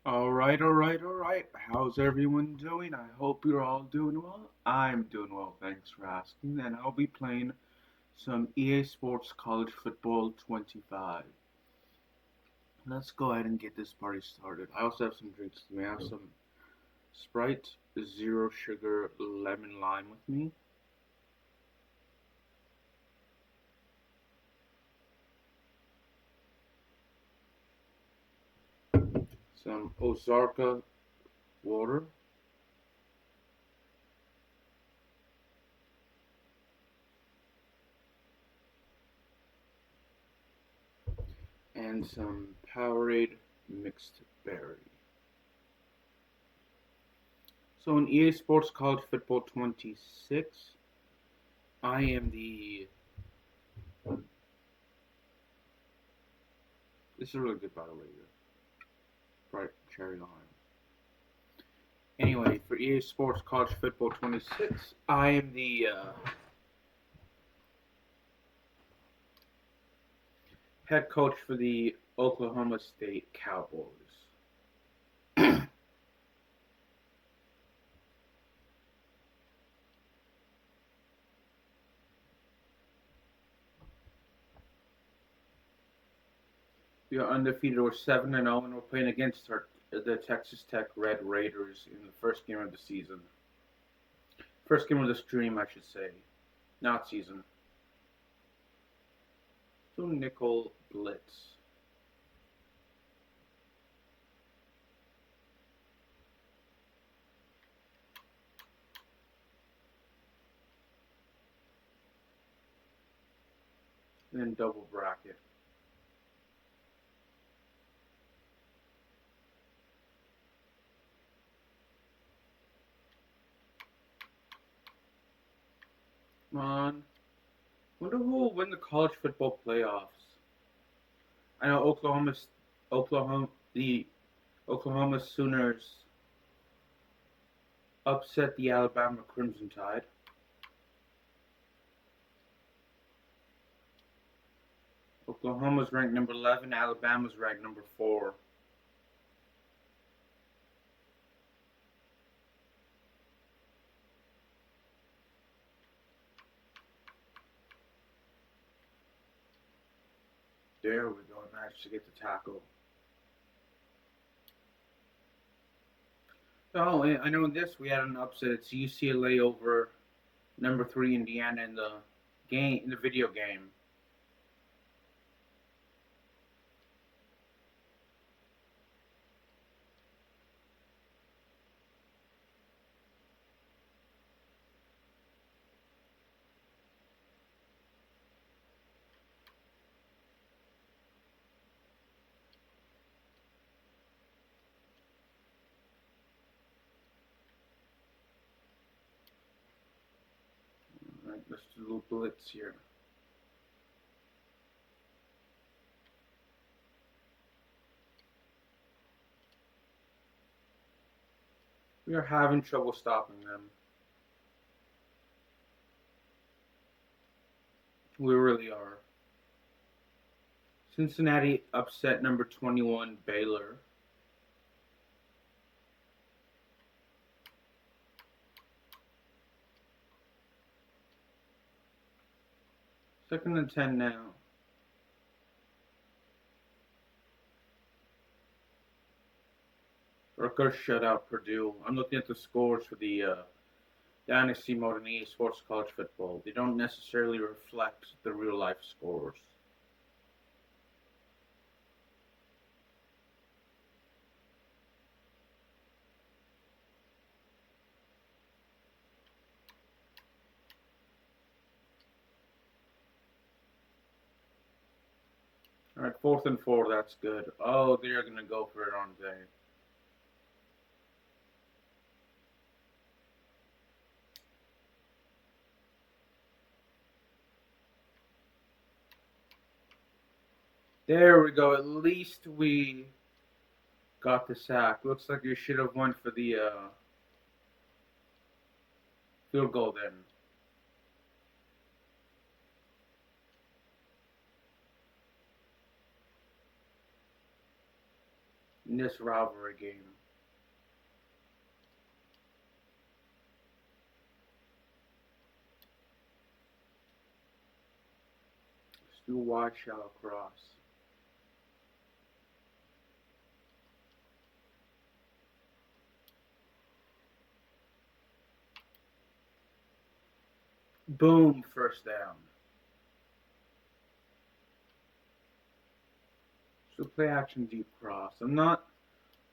All right. How's everyone doing? I hope you're all doing well. I'm doing well, thanks for asking. And I'll be playing some EA Sports College Football 25. Let's go ahead and get this party started. I also have some drinks with me. I have some Sprite, zero sugar, lemon lime with me. Some Ozarka water. And some Powerade mixed berry. So in EA Sports College Football 26, I am the. This is really good, by the way. Bright cherry lime. Anyway, for EA Sports College Football 26, I am the head coach for the Oklahoma State Cowboys. We are undefeated. We're 7-0, and we're playing against the Texas Tech Red Raiders in the first game of the season. First game of the stream, I should say, not season. So nickel blitz. And then double bracket. Come on. Wonder who will win the college football playoffs. I know the Oklahoma Sooners upset the Alabama Crimson Tide. Oklahoma's ranked number 11, Alabama's ranked number 4. There we go, managed to get the tackle. Oh, I know in this we had an upset. It's UCLA over number 3 Indiana in the video game. All right, let's do a little blitz here. We are having trouble stopping them. We really are. Cincinnati upset number 21 Baylor. Second and 10 now. Rutgers shut out Purdue. I'm looking at the scores for the Dynasty Mode in EA Sports College Football. They don't necessarily reflect the real life scores. All right, 4th and 4. That's good. Oh, they're gonna go for it, aren't they? There we go. At least we got the sack. Looks like you should have went for the field goal then. in this rivalry game. Let's do wide shallow cross. Boom, first down. So play action deep cross. I'm not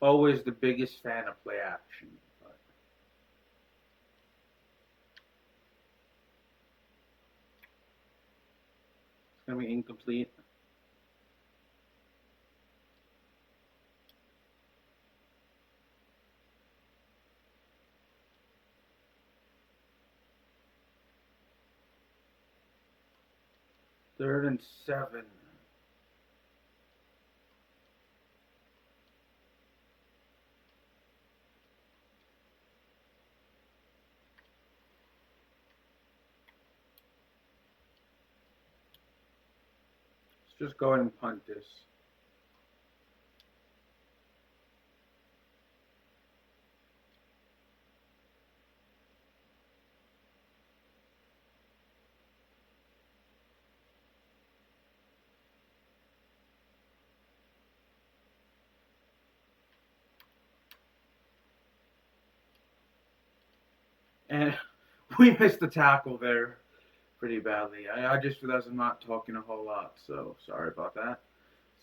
always the biggest fan of play action, but it's gonna be incomplete. Third and 7. Let's just go ahead and punt this. And we missed the tackle there pretty badly. I just realized I'm not talking a whole lot, so sorry about that.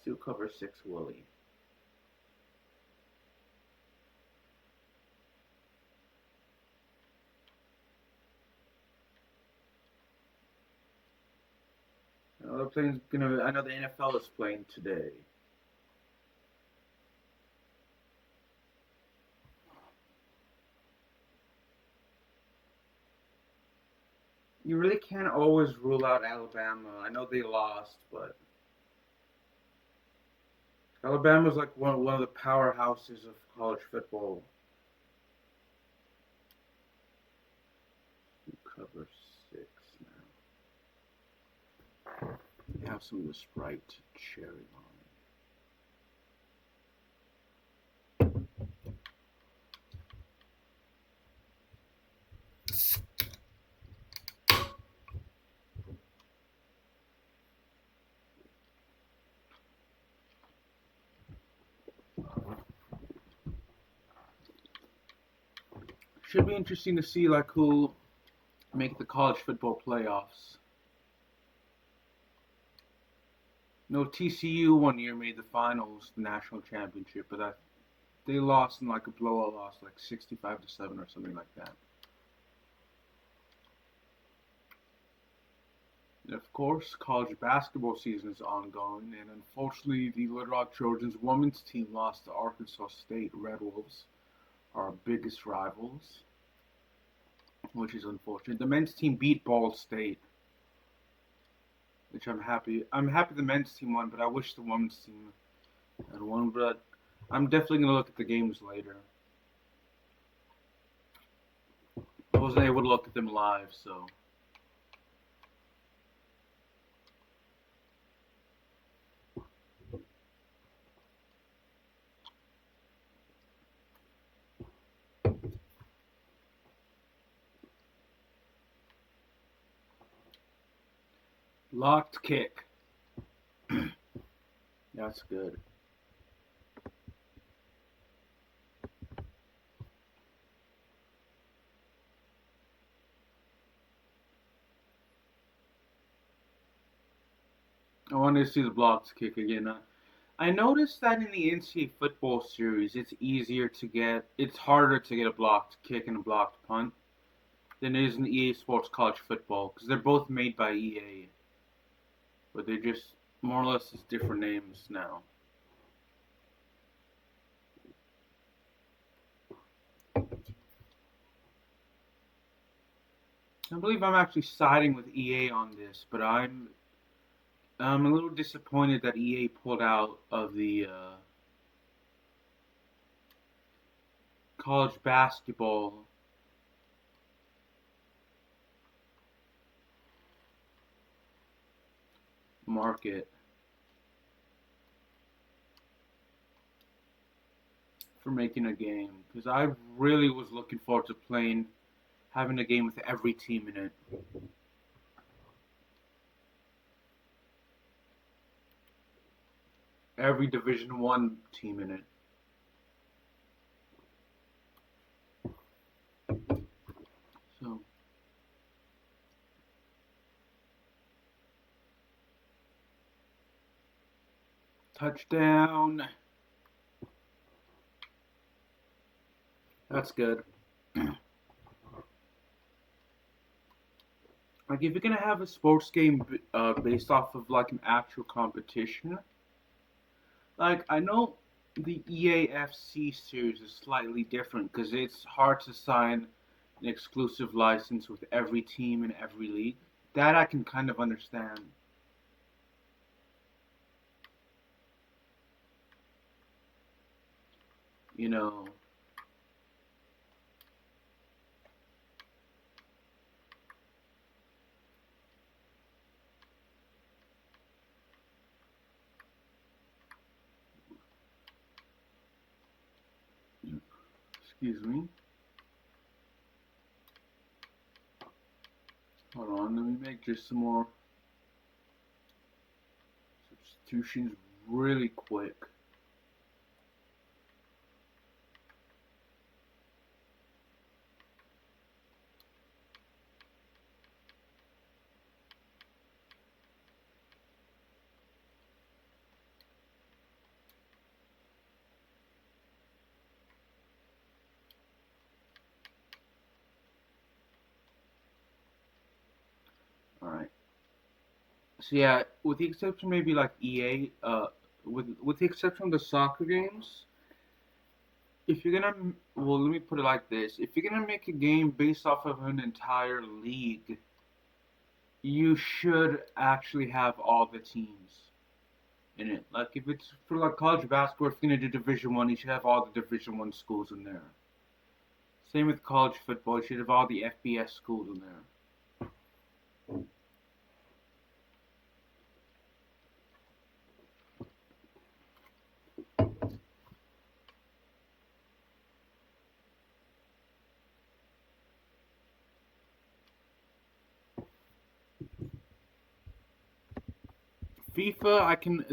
Still cover 6 Willie. I know the NFL is playing today. You really can't always rule out Alabama. I know they lost, but Alabama's like one of the powerhouses of college football. Cover 6 now. We have some of the Sprite cherry on. Should be interesting to see like who make the college football playoffs. No, TCU one year made the finals, the national championship, but they lost in like a blowout loss, like 65-7 or something like that. And of course, college basketball season is ongoing, and unfortunately, the Little Rock Trojans women's team lost to Arkansas State Red Wolves, our biggest rivals, which is unfortunate. The men's team beat Ball State, which I'm happy. I'm happy the men's team won, but I wish the women's team had won. But I'm definitely gonna look at the games later. I wasn't able to look at them live, so. Locked kick. That's good. I want to see the blocked kick again. I noticed that in the NCAA football series, it's harder to get a blocked kick and a blocked punt than it is in EA Sports College Football because they're both made by EA, but they're just more or less just different names now. I believe I'm actually siding with EA on this, but I'm a little disappointed that EA pulled out of the college basketball market. for making a game because I really was looking forward to having a game with every team in it. Every Division One team in it. So touchdown. That's good. Like if you're gonna have a sports game based off of like an actual competition, like I know the EAFC series is slightly different because it's hard to sign an exclusive license with every team in every league. That I can kind of understand. You know, excuse me. Hold on, let me make just some more substitutions really quick. Alright. So yeah, with the exception maybe like EA, with the exception of the soccer games, if you're gonna, well, let me put it like this: if you're gonna make a game based off of an entire league, you should actually have all the teams in it. Like if it's for like college basketball, if you're gonna do Division One, you should have all the Division One schools in there. Same with college football, you should have all the FBS schools in there. FIFA, I can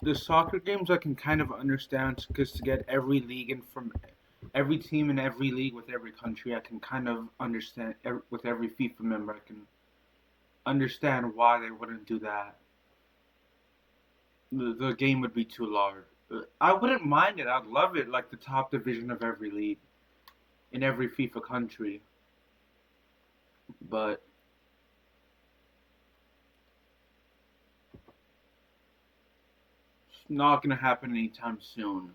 the soccer games I can kind of understand because to get every league and from every team in every league with every country, I can kind of understand with every FIFA member, I can understand why they wouldn't do that. The game would be too large. I wouldn't mind it. I'd love it, like the top division of every league in every FIFA country. But it's not gonna happen anytime soon.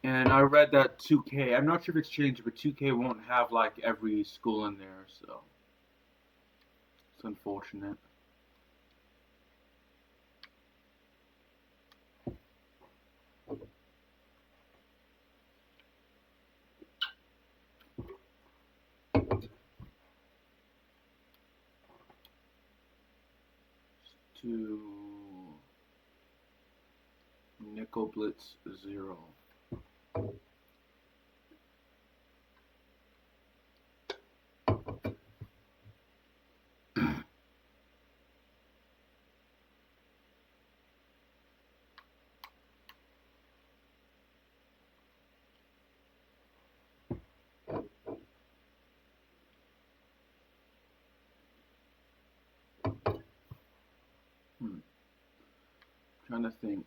And I read that 2K. I'm not sure if it's changed, but 2K won't have like every school in there, so it's unfortunate. To Nickel Blitz 0. Trying to think.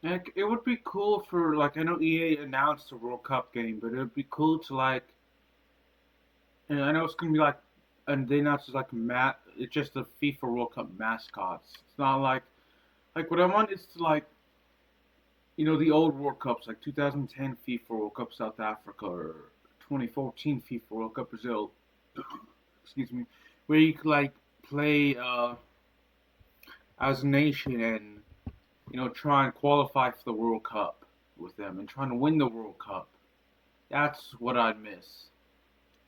Like, it would be cool for like I know EA announced a World Cup game, but it would be cool to like, and I know it's gonna be like, and they announced it's like it's just the FIFA World Cup mascots. It's not like what I want is to like, the old World Cups like 2010 FIFA World Cup South Africa or 2014 FIFA World Cup Brazil. Excuse me, where you could like play as a nation and try and qualify for the World Cup. with them and trying to win the World Cup. That's what I miss.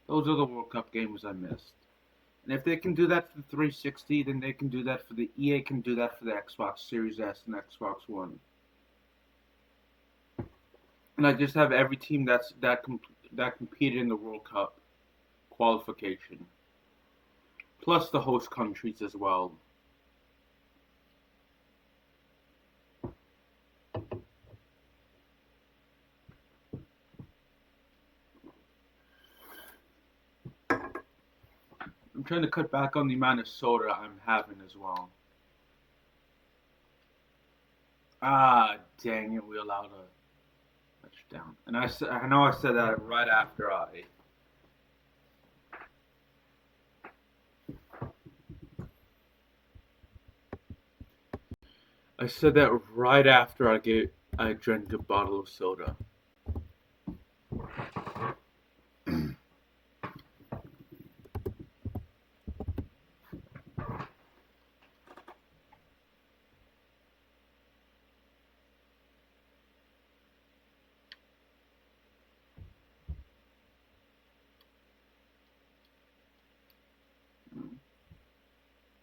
Those are the World Cup games I missed. And if they can do that for the 360, then they can do that for the EA can do that for the Xbox Series S and Xbox One. And I just have every team that competed in the World Cup qualification, plus the host countries as well. I'm trying to cut back on the amount of soda I'm having as well. Ah, dang it, we allowed a touchdown. And I know I said that right after I said that right after I drank a bottle of soda.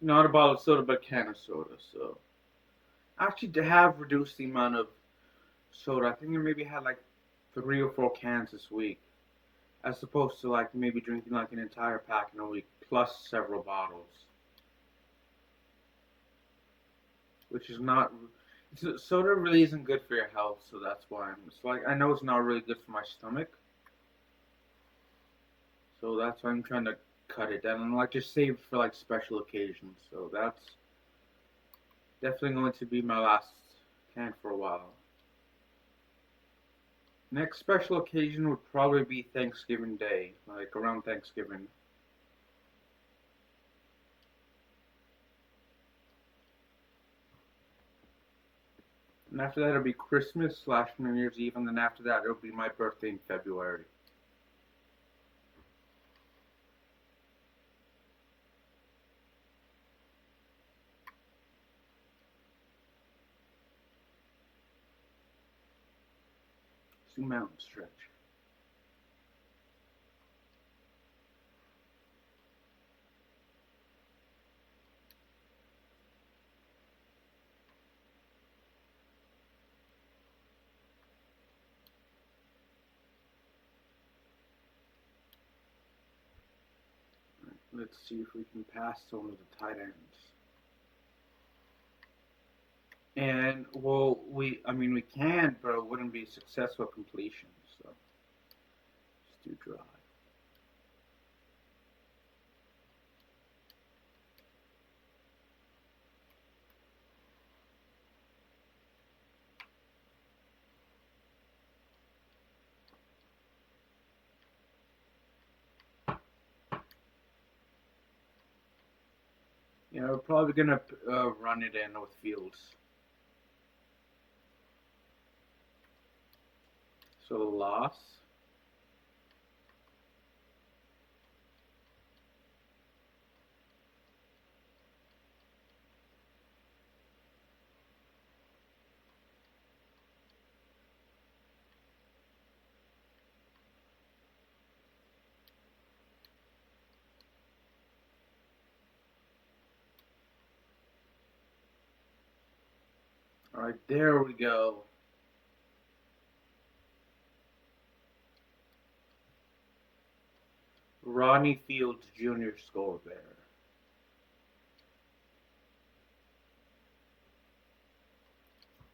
Not a bottle of soda, but a can of soda. So actually, to have reduced the amount of soda, I think I maybe had like 3 or 4 cans this week, as opposed to like maybe drinking like an entire pack in a week plus several bottles, which is not. Soda really isn't good for your health, so that's why it's like I know it's not really good for my stomach, so that's why I'm trying to cut it down and like just save it for like special occasions. So that's definitely going to be my last can for a while. Next special occasion would probably be Thanksgiving Day, like around Thanksgiving. And after that, it'll be Christmas / New Year's Eve, and then after that, it'll be my birthday in February. Zoom out and stretch. Let's see if we can pass some of the tight ends. And well, we can, but it wouldn't be a successful completion. So just do drive. Yeah, we're probably gonna run it in with Fields. So loss. All right, there we go. Rodney Fields Jr. scored there.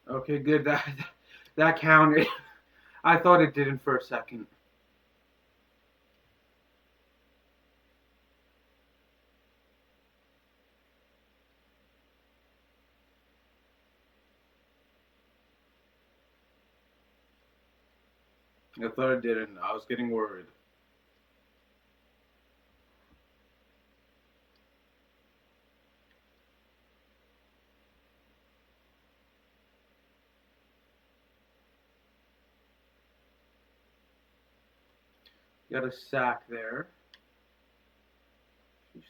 Okay, good. That counted. I thought it didn't for a second. I thought it didn't. I was getting worried. Got a sack there.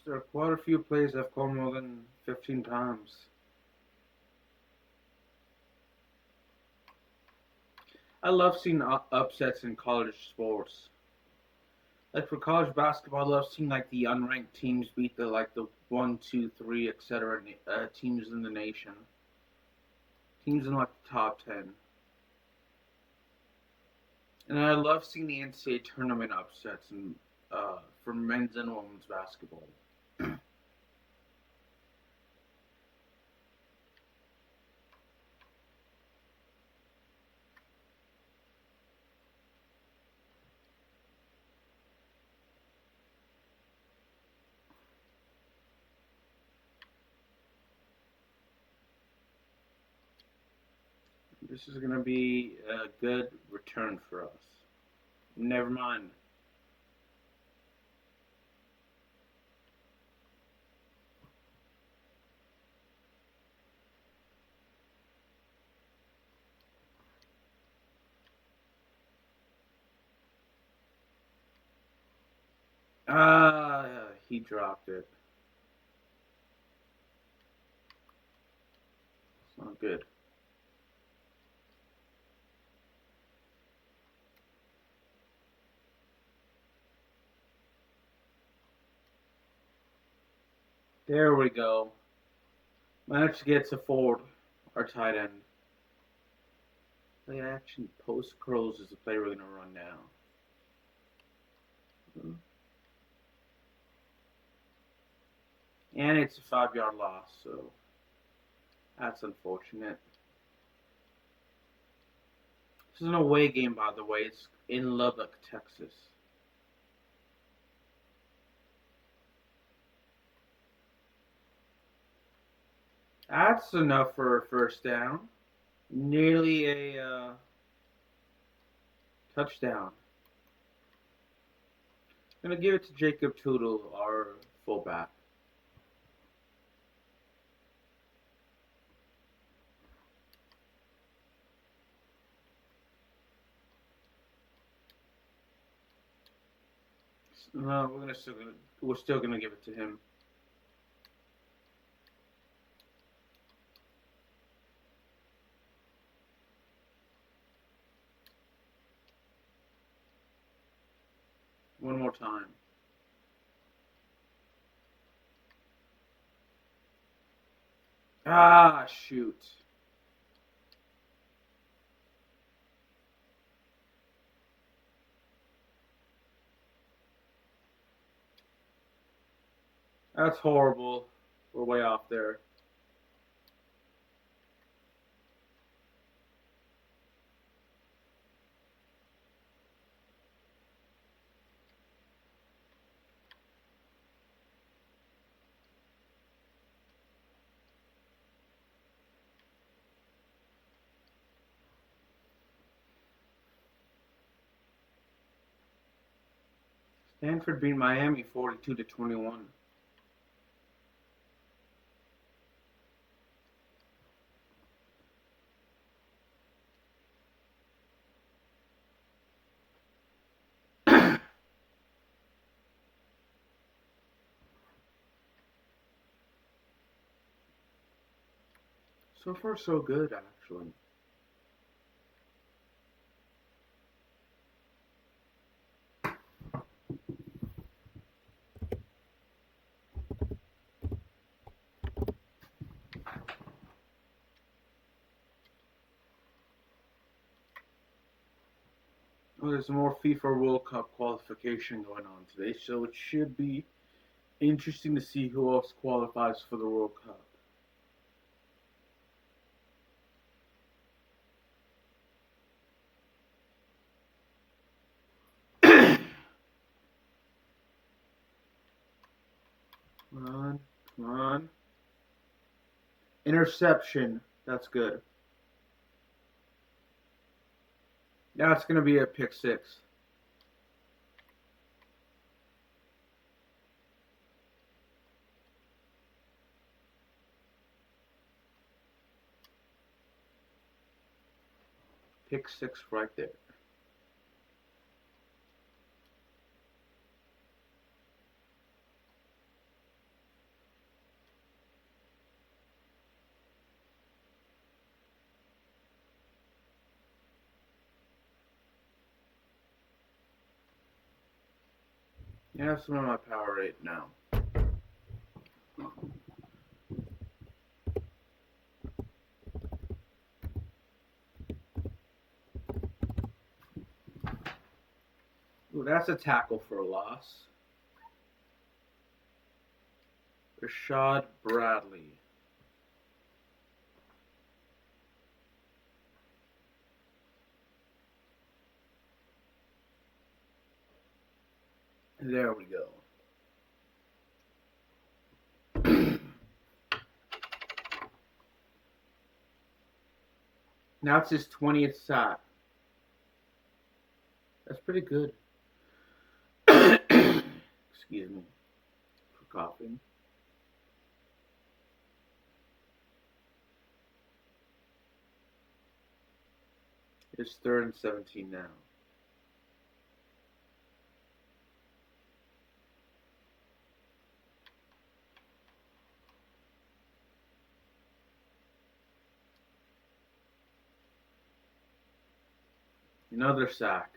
There are quite a few plays I've called more than 15 times. I love seeing upsets in college sports. Like for college basketball, I love seeing like the unranked teams beat the 1, 2, 3, etc. Teams in the nation, teams in like the top 10. And I love seeing the NCAA tournament upsets and for men's and women's basketball. This is gonna be a good return for us. Never mind. He dropped it. It's not good. There we go. Managed to get to Ford, our tight end. Play action post curls is the play we're gonna run now. And it's a 5 yard loss, so that's unfortunate. This is an away game, by the way. It's in Lubbock, Texas. That's enough for a first down. Nearly a touchdown. I'm gonna give it to Jacob Tootle, our fullback. No, we're still gonna give it to him. One more time. Ah, shoot. That's horrible. We're way off there. Stanford beat Miami 42-21. So far, so good, actually. Well, there's more FIFA World Cup qualification going on today, so it should be interesting to see who else qualifies for the World Cup. Come on, come on. Interception. That's good. Now it's going to be a pick six. Pick six right there. Yeah, that's my power rate now. Ooh, that's a tackle for a loss. Rashad Bradley. There we go. Now it's his 20th sack. That's pretty good. Excuse me for coughing. It's 3rd and 17 now. Another sack.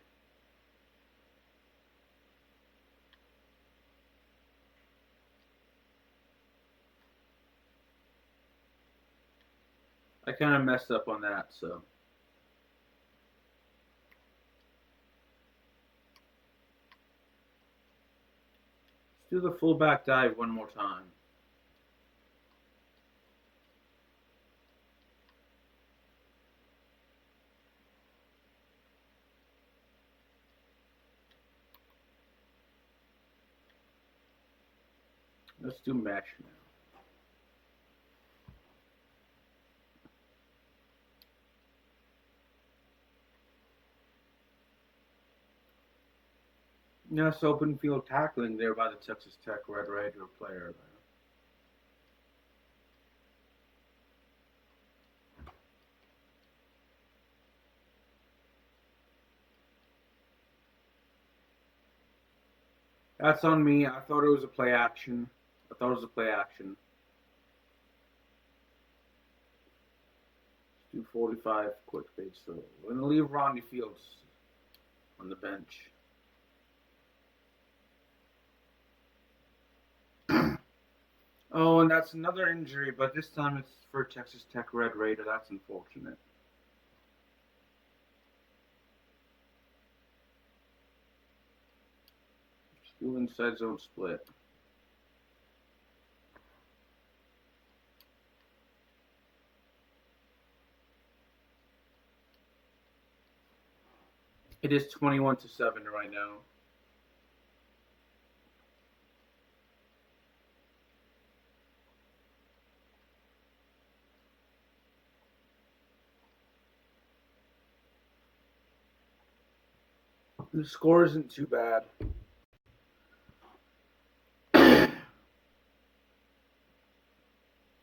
I kind of messed up on that, so. Let's do the fullback dive one more time. Let's do mesh now. Yes, open field tackling there by the Texas Tech Red Raider player. That's on me. I thought it was a play action. Let's do 45 quick page. So we're going to leave Ronnie Fields on the bench. Oh, and that's another injury, but this time it's for Texas Tech Red Raider. That's unfortunate. Let's do inside zone split. It is 21-7 right now. The score isn't too bad.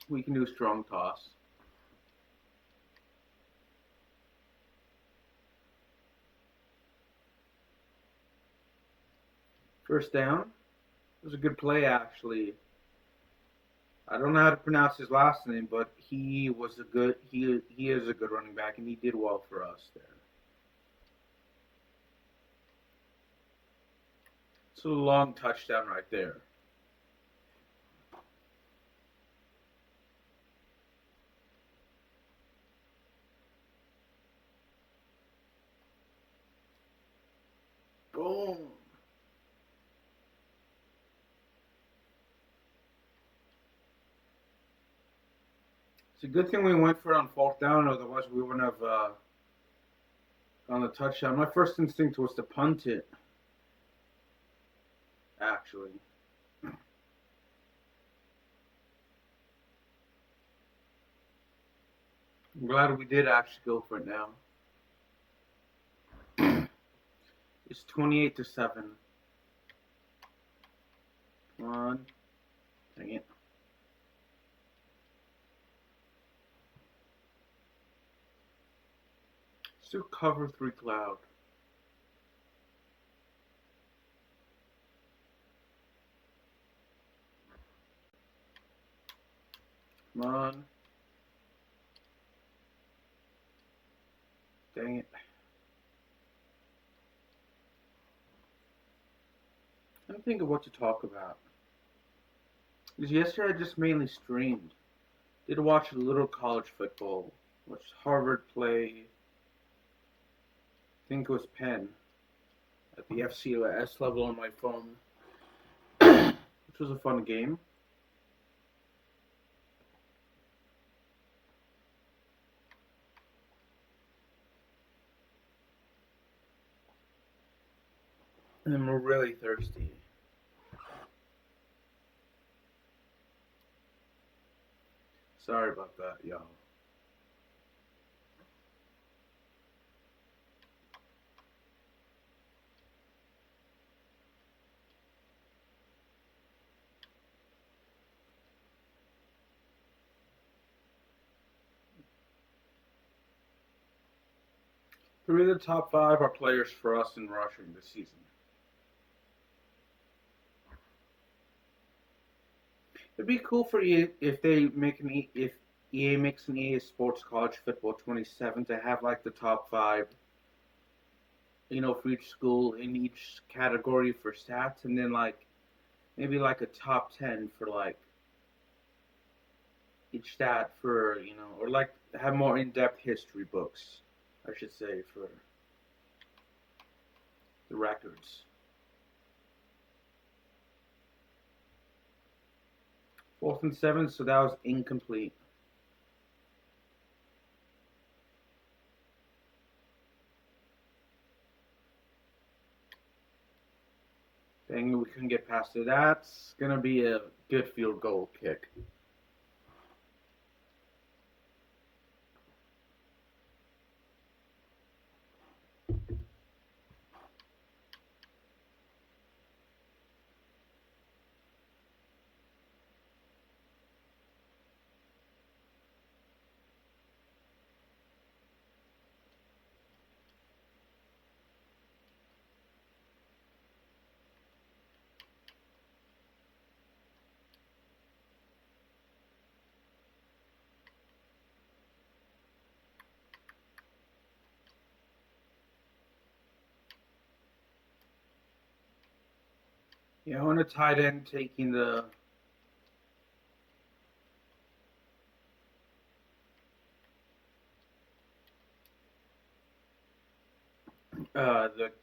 We can do a strong toss. First down. It was a good play, actually. I don't know how to pronounce his last name, but he is a good running back, and he did well for us there. It's a long touchdown right there. Boom. It's a good thing we went for it on 4th down, otherwise we wouldn't have gone the touchdown. My first instinct was to punt it, actually. I'm glad we did actually go for it now. It's 28-7. Come on. Dang it. Let's do cover 3 cloud. Come on. Dang it. trying to think of what to talk about. Because yesterday I just mainly streamed. Did watch a little college football. Watched Harvard play. I think it was Penn at the FCS level on my phone, which was a fun game. And we're really thirsty. Sorry about that, y'all. Three of the top five are players for us in rushing this season. It'd be cool for EA if they make if EA makes an EA Sports College Football 27 to have like the top five, for each school in each category for stats, and then like maybe like a top 10 for like each stat for or like have more in-depth history books, I should say, for the records. Fourth and seven, so that was incomplete. Dang, we couldn't get past it. That's gonna be a good field goal kick. Yeah, on a tight end taking the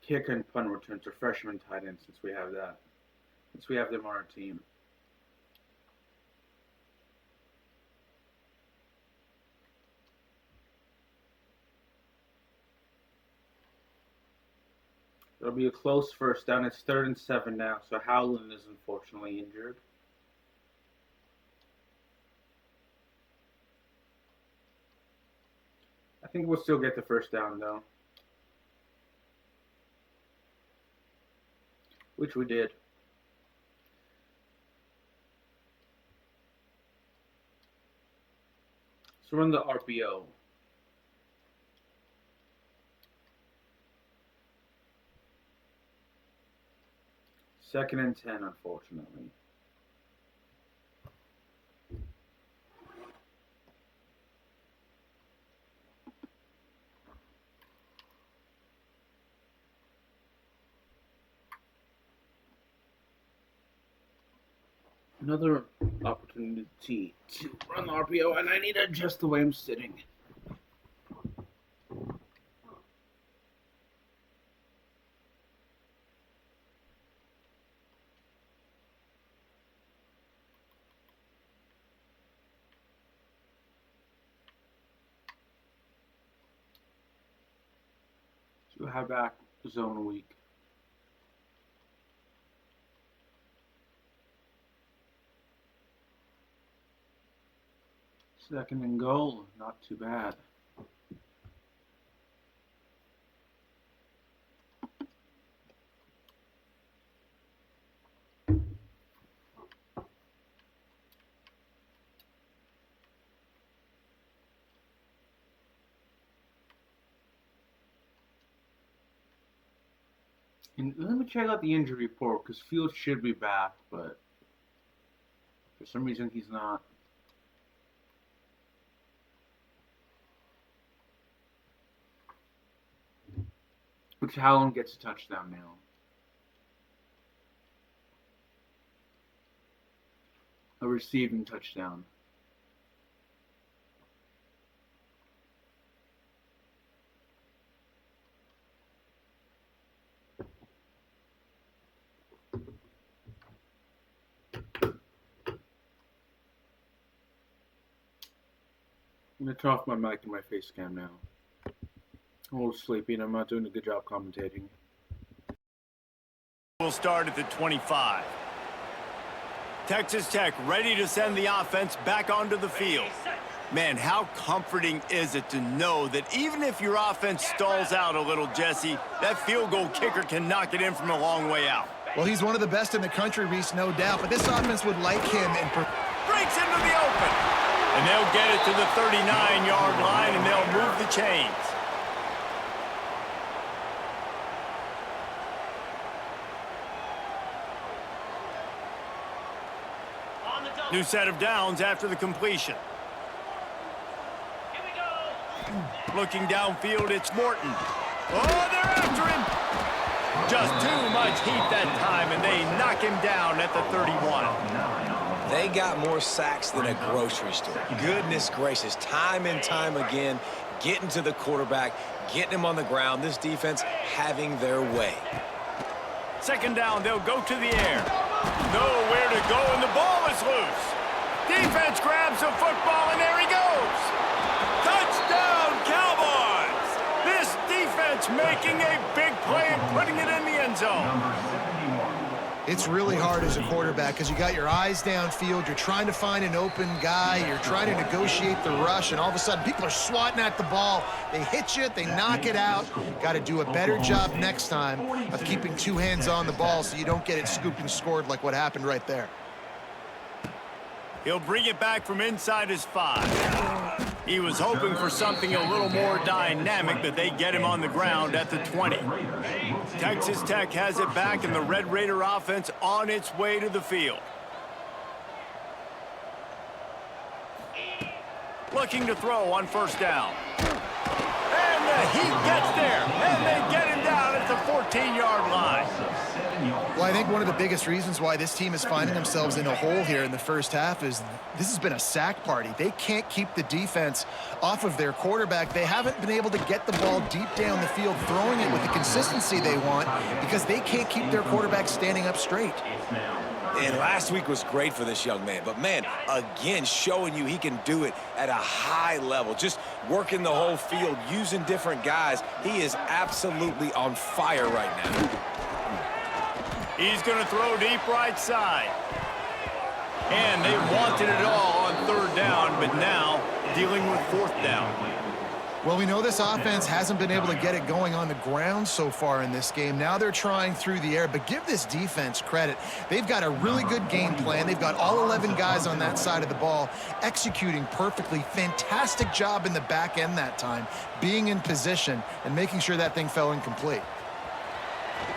kick and punt returns are freshman tight ends since we have that. Since we have them on our team. It'll be a close first down. It's 3rd and 7 now, so Howland is unfortunately injured. I think we'll still get the first down though. Which we did. So run the RPO. Second and 10, unfortunately. Another opportunity to run the RPO, and I need to adjust the way I'm sitting. So we'll have back zone week. Second and goal, not too bad. And let me check out the injury report because Fields should be back, but for some reason he's not. Which Howland gets a touchdown now. a receiving touchdown. I'm going to turn off my mic and my face cam now. I'm a little sleepy and I'm not doing a good job commentating. We'll start at the 25. Texas Tech ready to send the offense back onto the field. Man, how comforting is it to know that even if your offense stalls out a little, Jesse, that field goal kicker can knock it in from a long way out. Well, he's one of the best in the country, Reese, no doubt, but this offense would like him and breaks into the open. And they'll get it to the 39-yard line, and they'll move the chains. New set of downs after the completion. Here we go. Looking downfield, it's Morton. Oh, they're after him. Just too much heat that time, and they knock him down at the 31. They got more sacks than a grocery store. Goodness gracious, time and time again, getting to the quarterback, getting him on the ground. This defense having their way. Second down, they'll go to the air. Nowhere to go, and the ball is loose. Defense grabs the football, and there he goes. Touchdown, Cowboys! This defense making a big play and putting it in the end zone. It's really hard as a quarterback because you got your eyes downfield, you're trying to find an open guy, you're trying to negotiate the rush, and all of a sudden people are swatting at the ball. They hit you, they knock it out. Got to do a better job next time of keeping two hands on the ball so you don't get it scooped and scored like what happened right there. He'll bring it back from inside his 5. He was hoping for something a little more dynamic, but they get him on the ground at the 20. Texas Tech has it back, and the Red Raider offense on its way to the field. Looking to throw on first down. And the heat gets there, and they get him down at the 14-yard line. Well, I think one of the biggest reasons why this team is finding themselves in a hole here in the first half is this has been a sack party. They can't keep the defense off of their quarterback. They haven't been able to get the ball deep down the field, throwing it with the consistency they want because they can't keep their quarterback standing up straight. And last week was great for this young man. But, man, again, showing you he can do it at a high level. Just working the whole field, using different guys. He is absolutely on fire right now. He's going to throw deep right side. And they wanted it all on third down, but now dealing with fourth down. Well, we know this offense hasn't been able to get it going on the ground so far in this game. Now they're trying through the air, but give this defense credit. They've got a really good game plan. They've got all 11 guys on that side of the ball executing perfectly. Fantastic job in the back end that time, being in position and making sure that thing fell incomplete.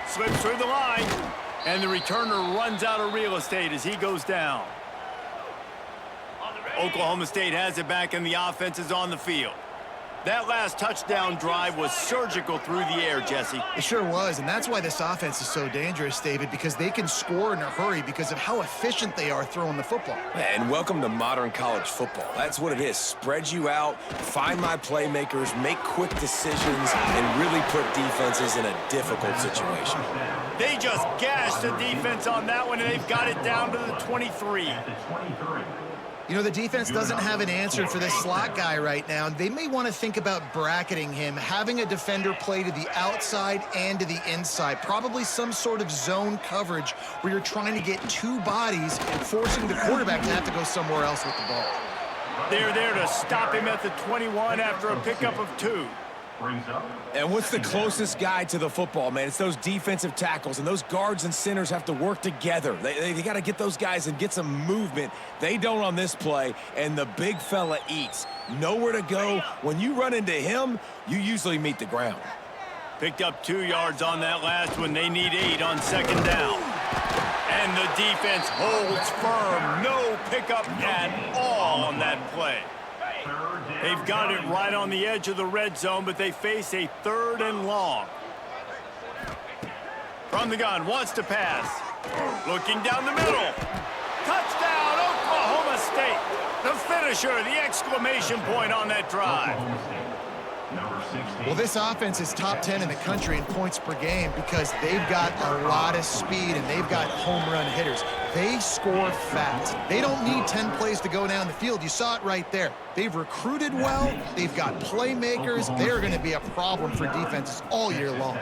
Slips through the line, and the returner runs out of real estate as he goes down. Oklahoma State has it back, and the offense is on the field. That last touchdown drive was surgical through the air, Jesse. It sure was, and that's why this offense is so dangerous, David, because they can score in a hurry because of how efficient they are throwing the football. And welcome to modern college football. That's what it is. Spread you out, find my playmakers, make quick decisions, and really put defenses in a difficult situation. They just gashed the defense on that one, and they've got it down to the 23. You know, the defense doesn't have an answer for this slot guy right now. They may want to think about bracketing him, having a defender play to the outside and to the inside. Probably some sort of zone coverage where you're trying to get two bodies, forcing the quarterback to have to go somewhere else with the ball. They're there to stop him at the 21 after a pickup of 2. And what's the closest guy to the football, man? It's those defensive tackles, and those guards and centers have to work together. They got to get those guys and get some movement. They don't on this play, and the big fella eats. Nowhere to go. When you run into him, you usually meet the ground. Picked up 2 yards on that last one. They need 8 on second down. And the defense holds firm. No pickup at all on that play. They've got it right on the edge of the red zone, but they face a 3rd and long. From the gun, wants to pass. Looking down the middle. Touchdown, Oklahoma! State, the finisher, the exclamation point on that drive. Well, this offense is top 10 in the country in points per game because they've got a lot of speed and they've got home run hitters. They score fast. They don't need 10 plays to go down the field. You saw it right there. They've recruited well. They've got playmakers. They're going to be a problem for defenses all year long.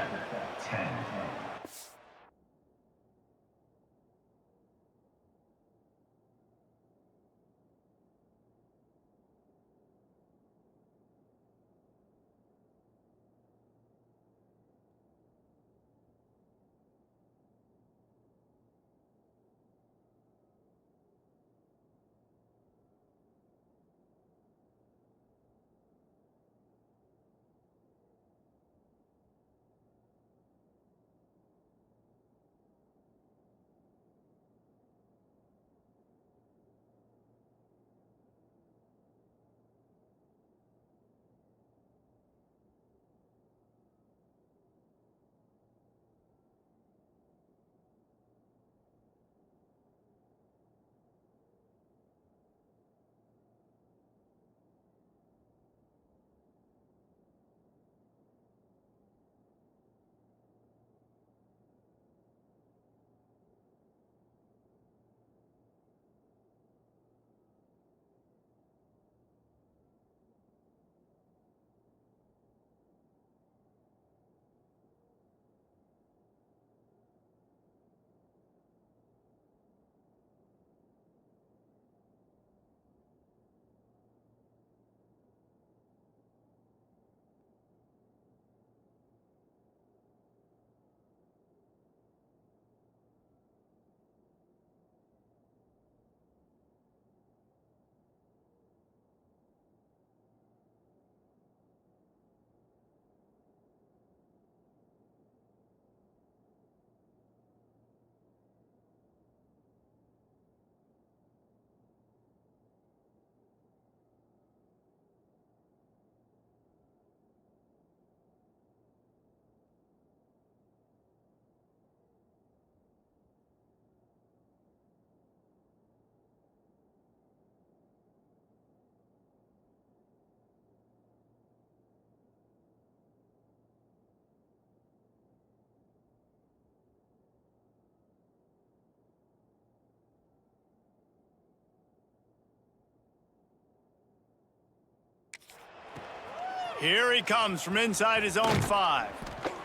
Here he comes from inside his own 5.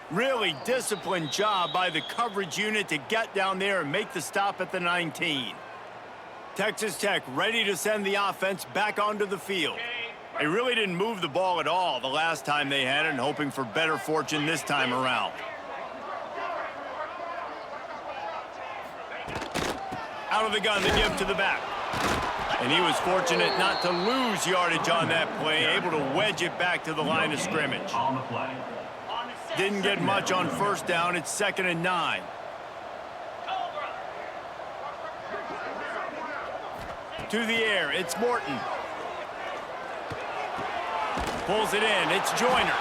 Really disciplined job by the coverage unit to get down there and make the stop at the 19. Texas Tech ready to send the offense back onto the field. They really didn't move the ball at all the last time they had it, and hoping for better fortune this time around. Out of the gun, the give to the back. And he was fortunate not to lose yardage on that play, able to wedge it back to the line of scrimmage. Didn't get much on first down. It's 2nd and 9. To the air, it's Morton. Pulls it in, it's Joyner.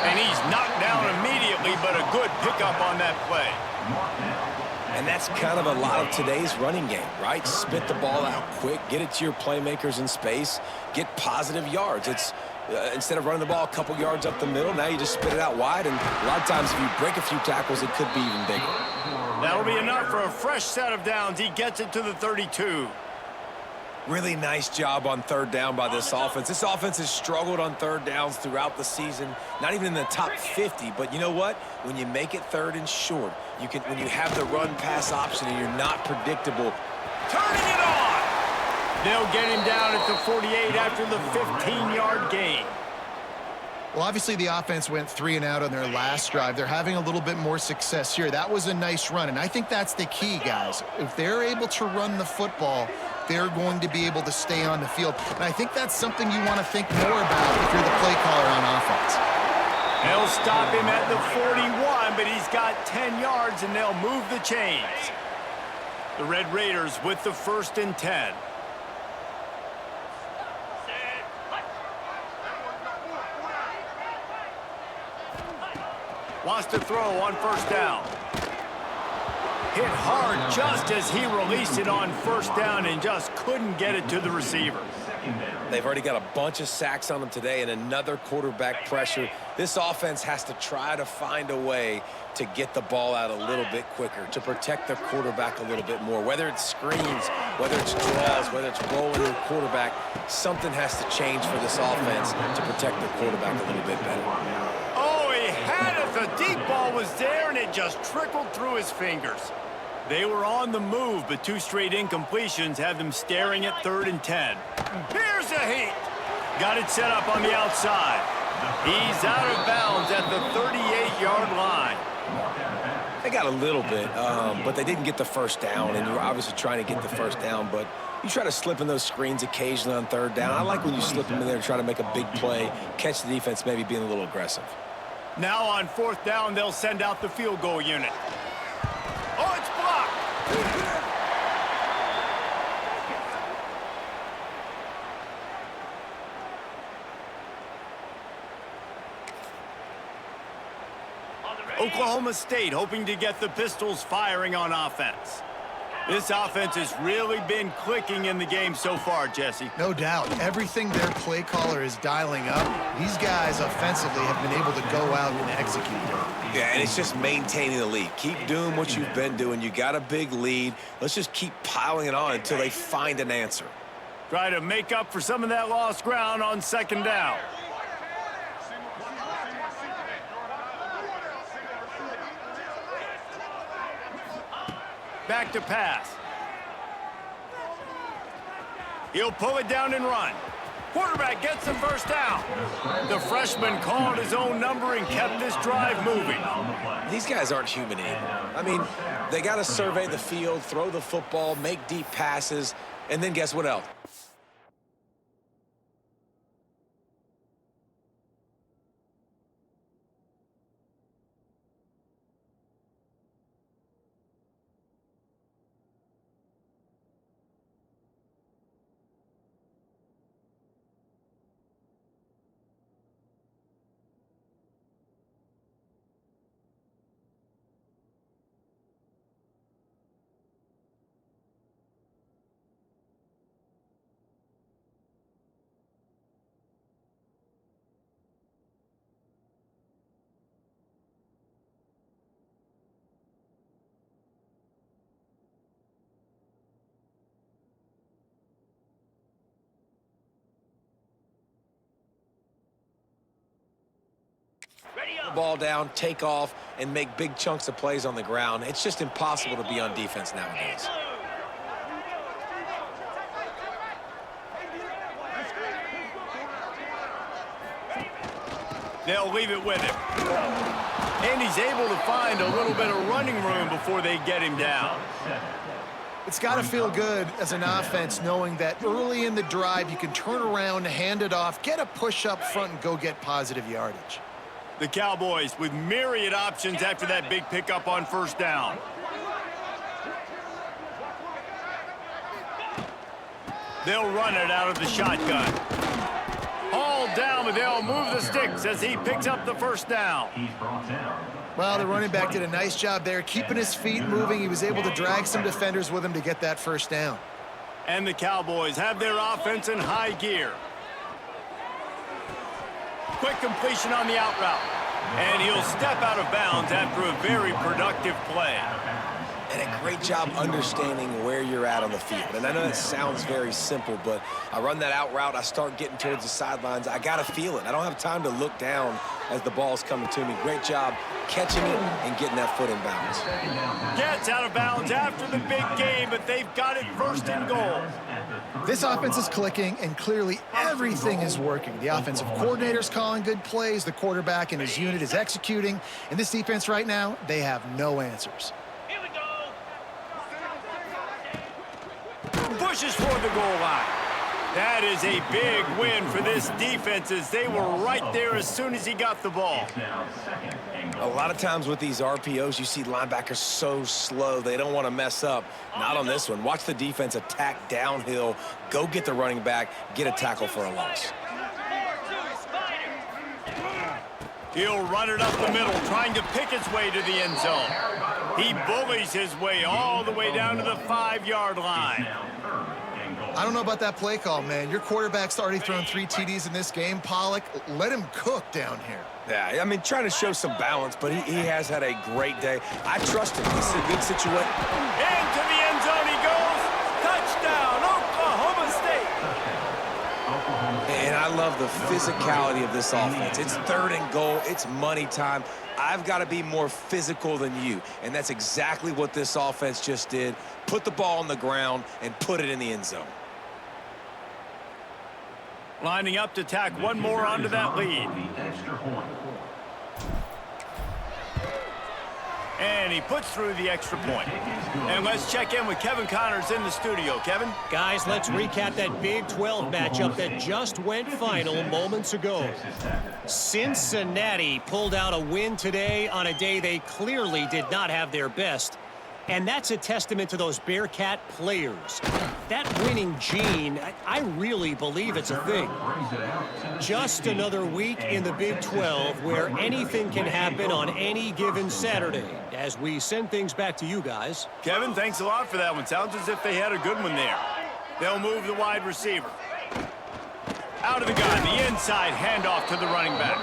And he's knocked down immediately, but a good pickup on that play. And that's kind of a lot of today's running game, right? Spit the ball out quick, get it to your playmakers in space, get positive yards. It's instead of running the ball a couple yards up the middle, now you just spit it out wide, and a lot of times if you break a few tackles, it could be even bigger. That'll be enough for a fresh set of downs. He gets it to the 32. Really nice job on 3rd down by this offense. This offense has struggled on 3rd downs throughout the season, not even in the top 50. But you know what? When you make it 3rd and short, you can. When you have the run-pass option and you're not predictable. Turning it on! They'll get him down at the 48 after the 15-yard gain. Well, obviously the offense went 3 and out on their last drive. They're having a little bit more success here. That was a nice run, and I think that's the key, guys. If they're able to run the football, they're going to be able to stay on the field. And I think that's something you want to think more about if you're the play caller on offense. They'll stop him at the 41, but he's got 10 yards, and they'll move the chains. The Red Raiders with the 1st and 10. Wants to throw on 1st down. Hit hard just as he released it on first down and just couldn't get it to the receiver. They've already got a bunch of sacks on them today and another quarterback pressure. This offense has to try to find a way to get the ball out a little bit quicker, to protect their quarterback a little bit more. Whether it's screens, whether it's draws, whether it's rolling their quarterback, something has to change for this offense to protect their quarterback a little bit better. Oh, he had it. The deep ball was there, and it just trickled through his fingers. They were on the move, but 2 straight incompletions have them staring at 3rd and 10. Here's a heat. Got it set up on the outside. He's out of bounds at the 38-yard line. They got a little bit, but they didn't get the first down, and you're obviously trying to get the first down, but you try to slip in those screens occasionally on 3rd down. I like when you slip them in there to try to make a big play, catch the defense maybe being a little aggressive. Now on 4th down, they'll send out the field goal unit. Oh, it's blocked. Oklahoma State hoping to get the Pistols firing on offense. This offense has really been clicking in the game so far, Jesse. No doubt. Everything their play caller is dialing up, these guys offensively have been able to go out and execute. Yeah, and it's just maintaining the lead. Keep doing what you've been doing. You got a big lead. Let's just keep piling it on until they find an answer. Try to make up for some of that lost ground on 2nd down. Back to pass. He'll pull it down and run. Quarterback gets the first down. The freshman called his own number and kept this drive moving. These guys aren't human either. I mean, they got to survey the field, throw the football, make deep passes, and then guess what else? Ball down, take off, and make big chunks of plays on the ground. It's just impossible to be on defense nowadays. They'll leave it with him. And he's able to find a little bit of running room before they get him down. It's got to feel good as an offense knowing that early in the drive you can turn around, hand it off, get a push up front, and go get positive yardage. The Cowboys with myriad options after that big pickup on 1st down. They'll run it out of the shotgun. Hauled down, but they'll move the sticks as he picks up the 1st down. Well, the running back did a nice job there, keeping his feet moving. He was able to drag some defenders with him to get that 1st down. And the Cowboys have their offense in high gear. Quick completion on the out route. And he'll step out of bounds after a very productive play. And a great job understanding where you're at on the field. And I know that sounds very simple, but I run that out route, I start getting towards the sidelines. I got to feel it. I don't have time to look down as the ball's coming to me. Great job catching it and getting that foot in bounds. Gets out of bounds after the big game, but they've got it 1st and goal. This offense is clicking, and clearly everything is working. The offensive coordinator's calling good plays. The quarterback and his unit is executing. And this defense right now, they have no answers. Pushes toward the goal line. That is a big win for this defense as they were right there as soon as he got the ball. A lot of times with these RPOs, you see linebackers so slow, they don't want to mess up. Not on this one. Watch the defense attack downhill, go get the running back, get a tackle for a loss. He'll run it up the middle, trying to pick his way to the end zone. He bullies his way all the way down to the 5-yard line. I don't know about that play call, man. Your quarterback's already thrown 3 TDs in this game, Pollock. Let him cook down here. Yeah, I mean, trying to show some balance, but he has had a great day. I trust him. This is a good situation. Into the end zone he goes. Touchdown, Oklahoma State. And I love the physicality of this offense. It's 3rd and goal. It's money time. I've got to be more physical than you, and that's exactly what this offense just did. Put the ball on the ground and put it in the end zone. Lining up to tack one more onto that lead. And he puts through the extra point. And let's check in with Kevin Connors in the studio. Kevin? Guys, let's recap that Big 12 matchup that just went final moments ago. Cincinnati pulled out a win today on a day they clearly did not have their best. And that's a testament to those Bearcat players. That winning gene, I really believe it's a thing. Just another week in the Big 12 where anything can happen on any given Saturday. As we send things back to you guys. Kevin, thanks a lot for that one. Sounds as if they had a good one there. They'll move the wide receiver. Out of the gun, the inside handoff to the running back.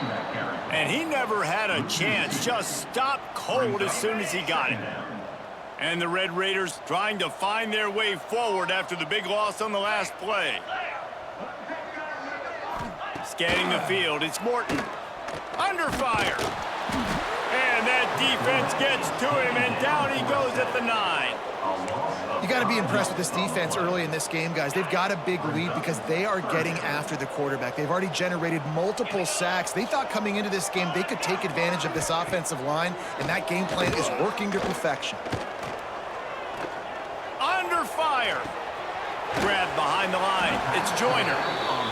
And he never had a chance. Just stopped cold as soon as he got it. And the Red Raiders trying to find their way forward after the big loss on the last play. Scanning the field, it's Morton. Under fire. And that defense gets to him, and down he goes at the 9. You got to be impressed with this defense early in this game, guys. They've got a big lead because they are getting after the quarterback. They've already generated multiple sacks. They thought coming into this game they could take advantage of this offensive line, and that game plan is working to perfection. Under fire. Grabbed behind the line. It's Joyner.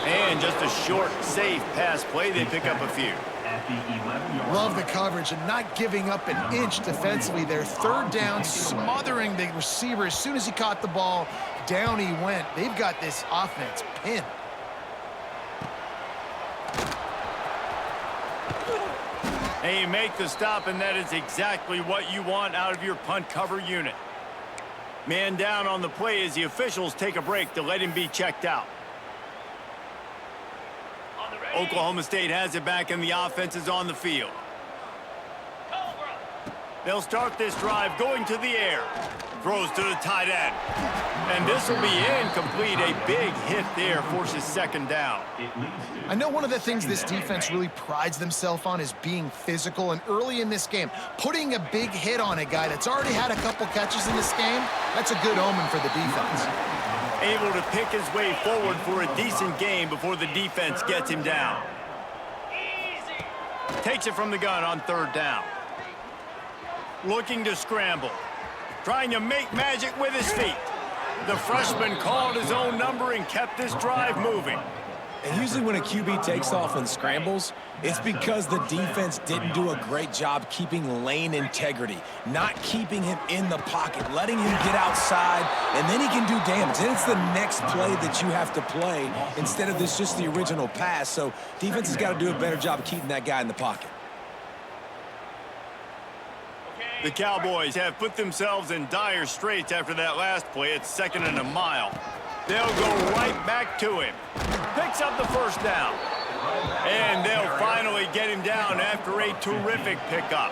And just a short, safe pass play. They pick up a few. Love the coverage and not giving up an inch defensively there. 3rd down, smothering the receiver. As soon as he caught the ball, down he went. They've got this offense pinned. They make the stop, and that is exactly what you want out of your punt cover unit. Man down on the play as the officials take a break to let him be checked out. Oklahoma State has it back, and the offense is on the field. They'll start this drive going to the air. Throws to the tight end. And this will be incomplete. A big hit there forces 2nd down. I know one of the things this defense really prides themselves on is being physical, and early in this game, putting a big hit on a guy that's already had a couple catches in this game, that's a good omen for the defense. Able to pick his way forward for a decent game before the defense gets him down. Takes it from the gun on 3rd down. Looking to scramble. Trying to make magic with his feet. The freshman called his own number and kept this drive moving. And usually when a QB takes off and scrambles, it's because the defense didn't do a great job keeping lane integrity, not keeping him in the pocket, letting him get outside, and then he can do damage. Then it's the next play that you have to play instead of this just the original pass. So defense has got to do a better job of keeping that guy in the pocket. The Cowboys have put themselves in dire straits after that last play. It's 2nd and a mile. They'll go right back to him. Picks up the 1st down. And they'll finally get him down after a terrific pickup.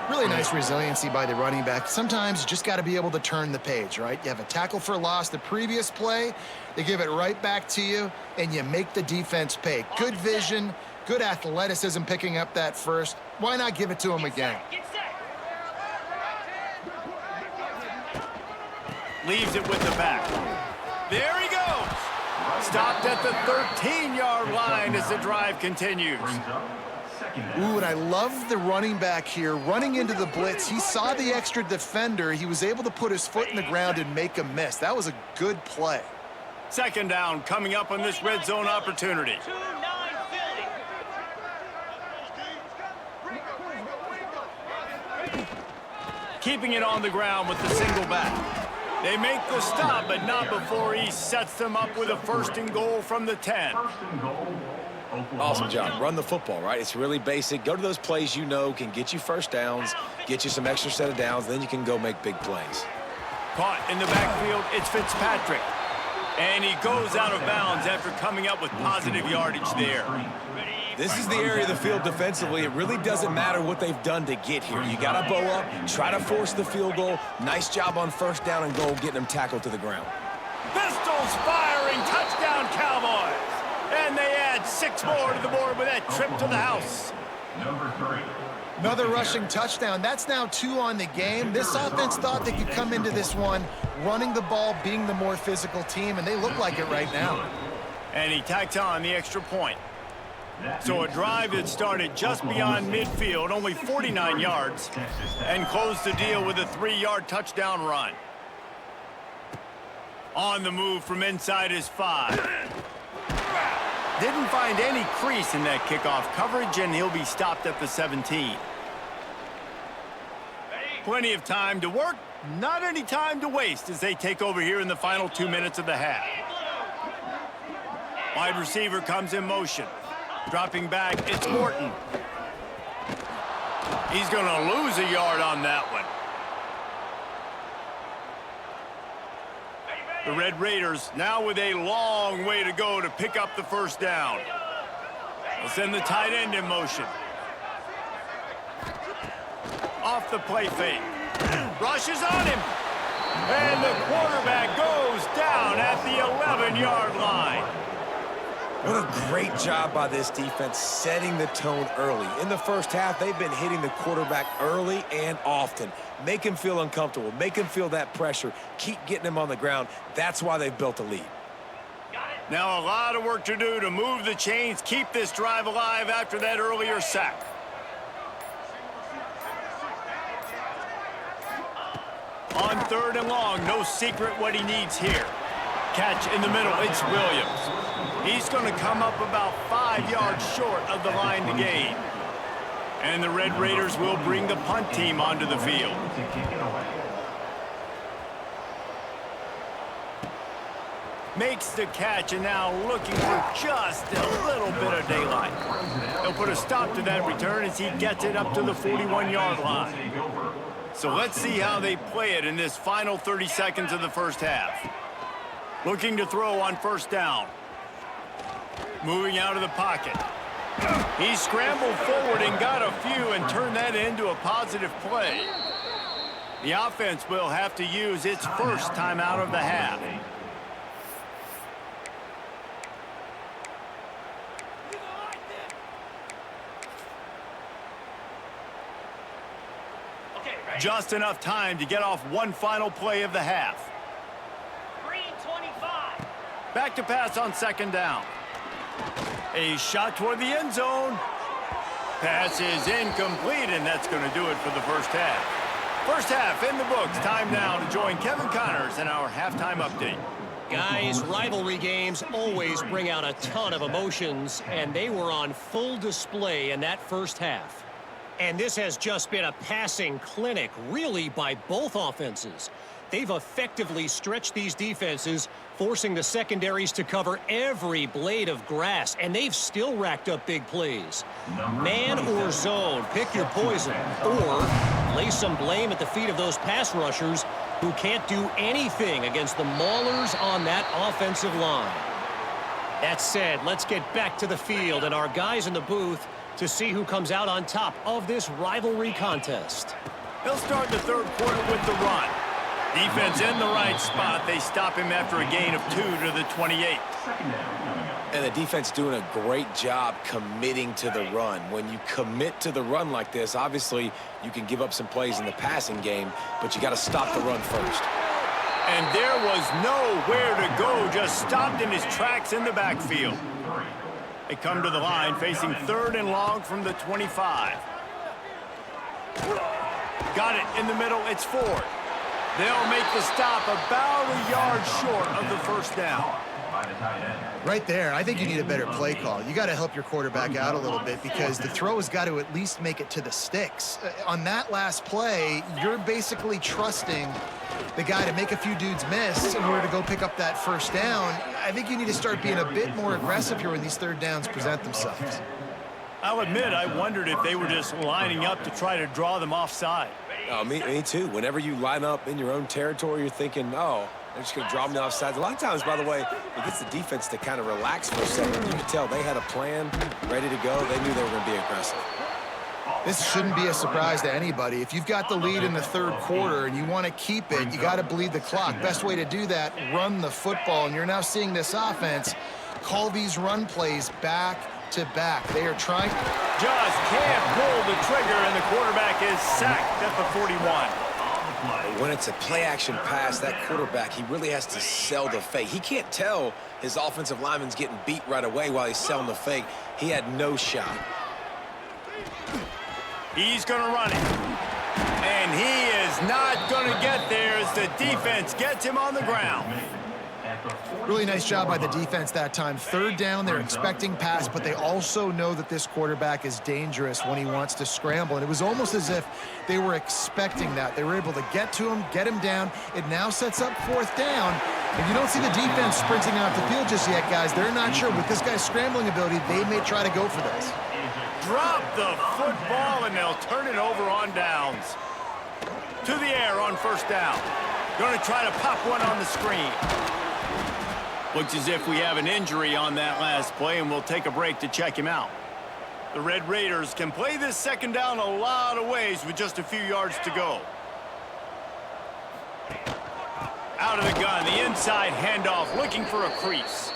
Really nice resiliency by the running back. Sometimes you just got to be able to turn the page, right? You have a tackle for loss the previous play, they give it right back to you, and you make the defense pay. Good vision, good athleticism picking up that first. Why not give it to him again? Leaves it with the back. There he goes. Stopped at the 13-yard line as the drive continues. Ooh, and I love the running back here running into the blitz. He saw the extra defender. He was able to put his foot in the ground and make a miss. That was a good play. 2nd down coming up on this red zone opportunity. Keeping it on the ground with the single back. They make the stop, but not before he sets them up with a 1st and goal from the 10. Awesome job. Run the football, right? It's really basic. Go to those plays you know can get you first downs, get you some extra set of downs, then you can go make big plays. Caught in the backfield, it's Fitzpatrick. And he goes out of bounds after coming up with positive yardage there. This is the area of the field defensively. It really doesn't matter what they've done to get here. You got to bow up, try to force the field goal. Nice job on first down and goal, getting them tackled to the ground. Pistols firing, touchdown Cowboys. And they add 6 more to the board with that trip to the house. Another rushing touchdown. That's now 2 on the game. This offense thought they could come into this one running the ball, being the more physical team, and they look like it right now. And he tacks on the extra point. So a drive that started just beyond midfield, only 49 yards, and closed the deal with a 3-yard touchdown run. On the move from inside his 5. Didn't find any crease in that kickoff coverage, and he'll be stopped at the 17. Plenty of time to work, not any time to waste as they take over here in the final 2 minutes of the half. Wide receiver comes in motion. Dropping back, it's Morton. He's going to lose a yard on that one. The Red Raiders now with a long way to go to pick up the first down. They'll send the tight end in motion. Off the play fake. Rushes on him. And the quarterback goes down at the 11-yard line. What a great job by this defense setting the tone early. In the first half, they've been hitting the quarterback early and often. Make him feel uncomfortable. Make him feel that pressure. Keep getting him on the ground. That's why they've built a lead. Now a lot of work to do to move the chains, keep this drive alive after that earlier sack. On 3rd and long, no secret what he needs here. Catch in the middle, it's Williams. He's going to come up about 5 yards short of the line to gain. And the Red Raiders will bring the punt team onto the field. Makes the catch and now looking for just a little bit of daylight. They'll put a stop to that return as he gets it up to the 41-yard line. So let's see how they play it in this final 30 seconds of the first half. Looking to throw on first down. Moving out of the pocket. He scrambled forward and got a few and turned that into a positive play. The offense will have to use its first timeout of the half. Just enough time to get off one final play of the half. 3:25. Back to pass on second down. A shot toward the end zone. Pass is incomplete, and that's going to do it for the first half. First half in the books. Time now to join Kevin Connors in our halftime update. Guys, rivalry games always bring out a ton of emotions, and they were on full display in that first half. And this has just been a passing clinic, really, by both offenses. They've effectively stretched these defenses, forcing the secondaries to cover every blade of grass, and they've still racked up big plays. Man or zone, pick your poison, or lay some blame at the feet of those pass rushers who can't do anything against the maulers on that offensive line. That said, let's get back to the field and our guys in the booth to see who comes out on top of this rivalry contest. They'll start the third quarter with the run. Defense in the right spot. They stop him after a gain of 2 to the 28. And the defense doing a great job committing to the run. When you commit to the run like this, obviously you can give up some plays in the passing game, but you got to stop the run first. And there was nowhere to go, just stopped in his tracks in the backfield. They come to the line facing 3rd and long from the 25. Got it in the middle, it's Ford. They'll make the stop about a yard short of the first down. Right there, I think you need a better play call. You got to help your quarterback out a little bit because the throw has got to at least make it to the sticks. On that last play, you're basically trusting the guy to make a few dudes miss in order to go pick up that first down. I think you need to start being a bit more aggressive here when these third downs present themselves. I'll admit, I wondered if they were just lining up to try to draw them offside. Oh, me too. Whenever you line up in your own territory, you're thinking, oh, they're just going to draw them offside. A lot of times, by the way, it gets the defense to kind of relax for a second. You can tell they had a plan ready to go. They knew they were going to be aggressive. This shouldn't be a surprise to anybody. If you've got the lead in the third quarter and you want to keep it, you got to bleed the clock. Best way to do that, run the football. And you're now seeing this offense call these run plays back to back. They are trying. Just can't pull the trigger, and the quarterback is sacked at the 41. When it's a play-action pass, that quarterback, he really has to sell the fake. He can't tell his offensive lineman's getting beat right away while he's selling the fake. He had no shot. He's going to run it. And he is not going to get there as the defense gets him on the ground. Really nice job by the defense that time. Third down, they're expecting pass, but they also know that this quarterback is dangerous when he wants to scramble. And it was almost as if they were expecting that. They were able to get to him, get him down. It now sets up fourth down. If you don't see the defense sprinting off the field just yet, guys, they're not sure. With this guy's scrambling ability, they may try to go for this. Drop the football, and they'll turn it over on downs. To the air on first down. Going to try to pop one on the screen. Looks as if we have an injury on that last play, and we'll take a break to check him out. The Red Raiders can play this second down a lot of ways with just a few yards to go. Out of the gun, the inside handoff, looking for a crease.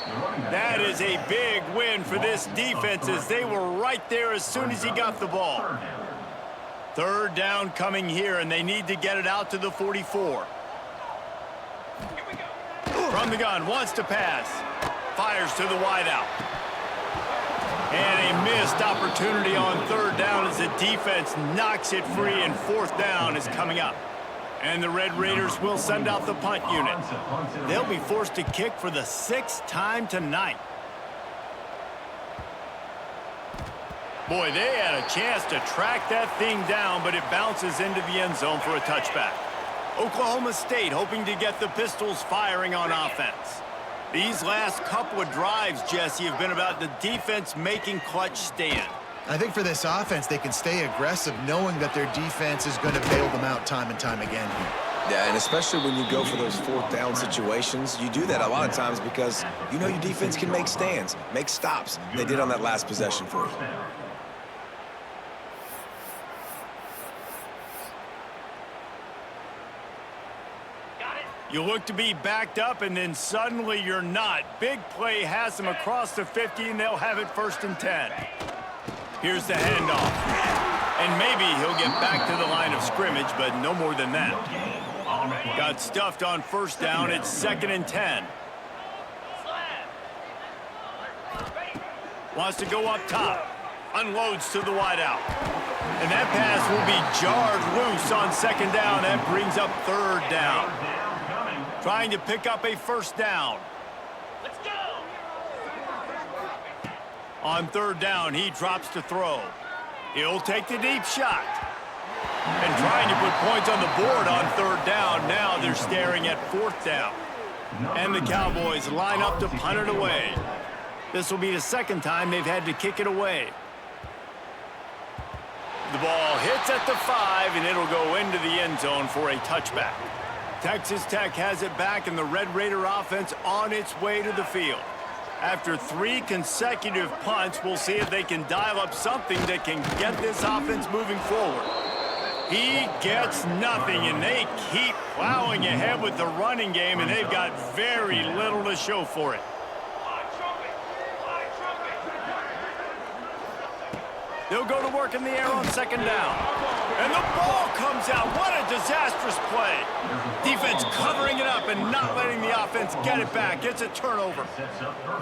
That is a big win for this defense, as they were right there as soon as he got the ball. Third down coming here, and they need to get it out to the 44. From the gun, wants to pass. Fires to the wideout. And a missed opportunity on third down as the defense knocks it free, and fourth down is coming up. And the Red Raiders will send out the punt unit. They'll be forced to kick for the 6th time tonight. Boy, they had a chance to track that thing down, but it bounces into the end zone for a touchback. Oklahoma State hoping to get the Pistols firing on offense. These last couple of drives, Jesse, have been about the defense making clutch stand. I think for this offense, they can stay aggressive knowing that their defense is going to bail them out time and time again here. Yeah, and especially when you go for those fourth down situations, you do that a lot of times because you know your defense can make stands, make stops. They did on that last possession for you. You look to be backed up, and then suddenly you're not. Big play has them across the 50, and they'll have it 1st and 10. Here's the handoff. And maybe he'll get back to the line of scrimmage, but no more than that. Got stuffed on first down. It's 2nd and 10. Wants to go up top. Unloads to the wideout. And that pass will be jarred loose on 2nd down. That brings up 3rd down. Trying to pick up a first down. Let's go! On 3rd down, he drops to throw. He'll take the deep shot. And trying to put points on the board on 3rd down. Now they're staring at 4th down. And the Cowboys line up to punt it away. This will be the 2nd time they've had to kick it away. The ball hits at the 5, and it'll go into the end zone for a touchback. Texas Tech has it back, and the Red Raider offense on its way to the field. After 3 consecutive punts, we'll see if they can dial up something that can get this offense moving forward. He gets nothing, and they keep plowing ahead with the running game, and they've got very little to show for it. They'll go to work in the air on 2nd down. And the ball comes out. What a disastrous play. Defense covering it up and not letting the offense get it back. It's a turnover.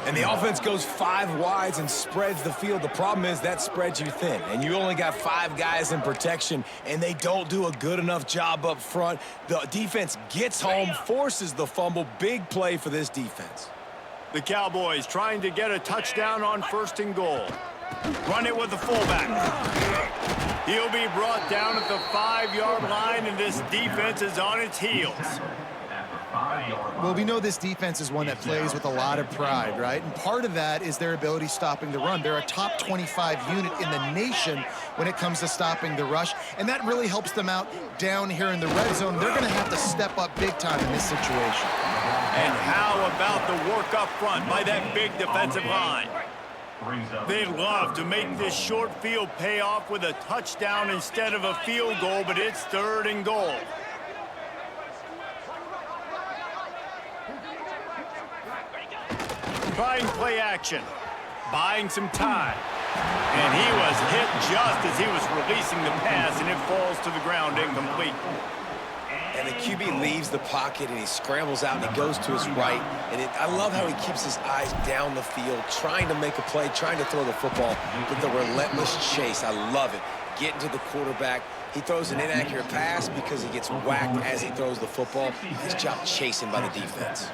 And the offense goes 5 wides and spreads the field. The problem is that spreads you thin, and you only got 5 guys in protection, and they don't do a good enough job up front. The defense gets home, forces the fumble. Big play for this defense. The Cowboys trying to get a touchdown on 1st and goal. Run it with the fullback. He'll be brought down at the 5-yard line, and this defense is on its heels. Well, we know this defense is one that plays with a lot of pride, right? And part of that is their ability stopping the run. They're a top 25 unit in the nation when it comes to stopping the rush, and that really helps them out down here in the red zone. They're going to have to step up big time in this situation. And how about the work up front by that big defensive line? They'd love to make this short field pay off with a touchdown instead of a field goal, but it's 3rd and goal. Trying play action, buying some time. And he was hit just as he was releasing the pass, and it falls to the ground incomplete. And the QB leaves the pocket, and he scrambles out, and he goes to his right. And I love how he keeps his eyes down the field, trying to make a play, trying to throw the football with the relentless chase. I love it. Getting to the quarterback. He throws an inaccurate pass because he gets whacked as he throws the football. Nice job chasing by the defense.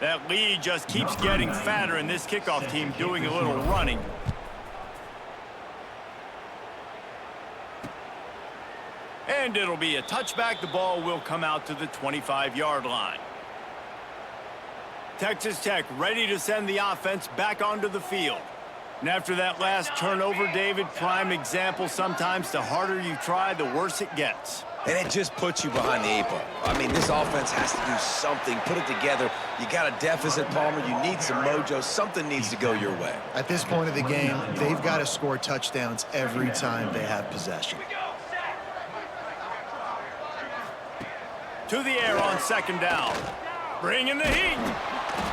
That lead just keeps getting fatter, and this kickoff team doing a little running. And it'll be a touchback. The ball will come out to the 25-yard line. Texas Tech ready to send the offense back onto the field. And after that last turnover, David, prime example, sometimes the harder you try, the worse it gets. And it just puts you behind the 8 ball. I mean, this offense has to do something, put it together. You got a deficit, Palmer. You need some mojo. Something needs to go your way. At this point of the game, they've got to score touchdowns every time they have possession. To the air on 2nd down. Bringing the heat.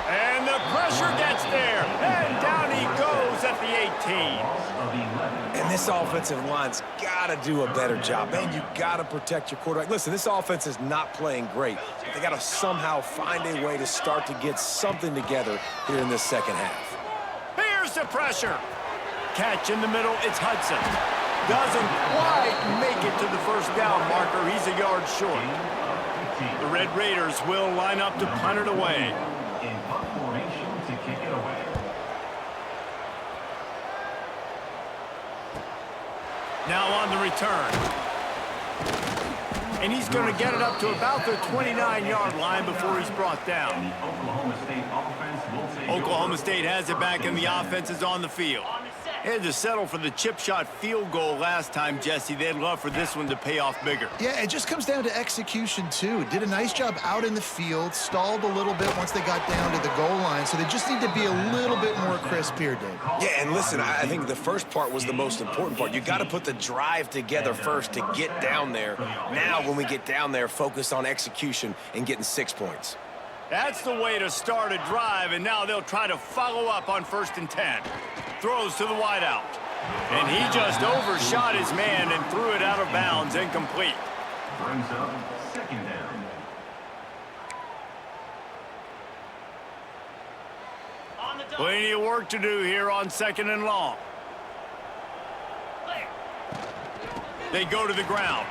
And the pressure gets there. And down he goes at the 18. And this offensive line's got to do a better job. Man, you got to protect your quarterback. Listen, this offense is not playing great. They got to somehow find a way to start to get something together here in this second half. Here's the pressure. Catch in the middle. It's Hudson. Doesn't quite make it to the 1st down marker. He's a yard short. The Red Raiders will line up to punt it away. In punt formation to kick it away. Now on the return. And he's going to get it up to about the 29-yard line before he's brought down. Oklahoma State has it back, and the offense is on the field. They had to settle for the chip shot field goal last time, Jesse. They'd love for this one to pay off bigger. Yeah, it just comes down to execution, too. Did a nice job out in the field, stalled a little bit once they got down to the goal line, so they just need to be a little bit more crisp here, Dave. Yeah, and listen, I think the first part was the most important part. You got to put the drive together first to get down there. Now, when we get down there, focus on execution and getting 6 points. That's the way to start a drive, and now they'll try to follow up on 1st and 10. Throws to the wideout. And he just overshot his man and threw it out of bounds, incomplete. Brings up 2nd down. Plenty of work to do here on 2nd and long. They go to the ground.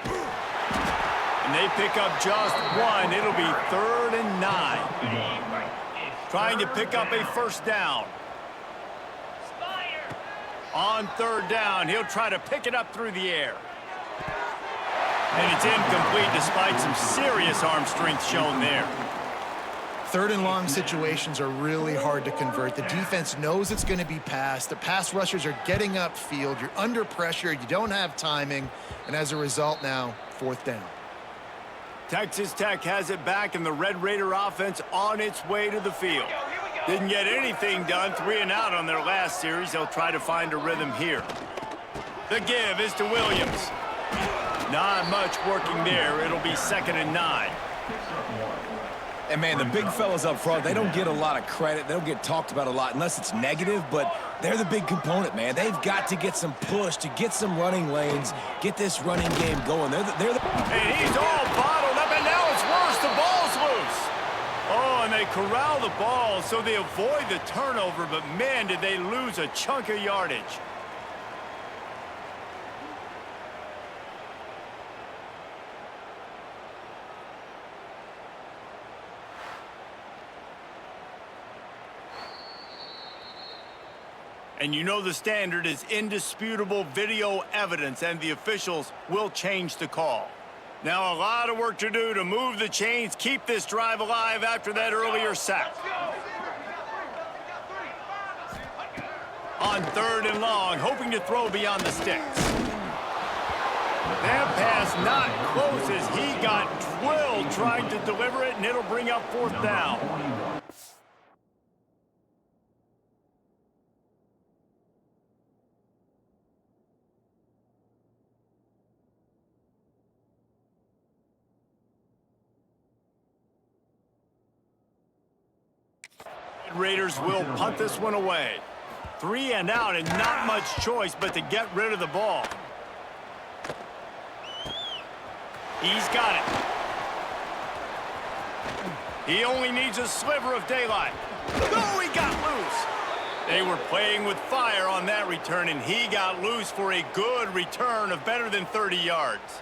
And they pick up just one. It'll be 3rd and 9. Trying to pick up a 1st down. On 3rd down, he'll try to pick it up through the air. And it's incomplete despite some serious arm strength shown there. 3rd and long situations are really hard to convert. The defense knows it's going to be passed. The pass rushers are getting upfield. You're under pressure. You don't have timing. And as a result now, 4th down. Texas Tech has it back, and the Red Raider offense on its way to the field. Didn't get anything done, 3 and out on their last series. They'll try to find a rhythm here. The give is to Williams. Not much working there. It'll be 2nd and 9. And, man, the big fellas up front, they don't get a lot of credit. They don't get talked about a lot unless it's negative, but they're the big component, man. They've got to get some push, to get some running lanes, get this running game going. And he's all bottled up, and now it's worse. The ball's loose. Oh, and they corral the ball so they avoid the turnover, but, man, did they lose a chunk of yardage. And you know the standard is indisputable video evidence, and the officials will change the call. Now a lot of work to do to move the chains, keep this drive alive after that earlier sack. On 3rd and long, hoping to throw beyond the sticks. That pass not close as he got drilled trying to deliver it, and it'll bring up 4th down. Raiders will punt this one away. 3 and out, and not much choice but to get rid of the ball. He's got it. He only needs a sliver of daylight. Oh, he got loose. They were playing with fire on that return, and he got loose for a good return of better than 30 yards.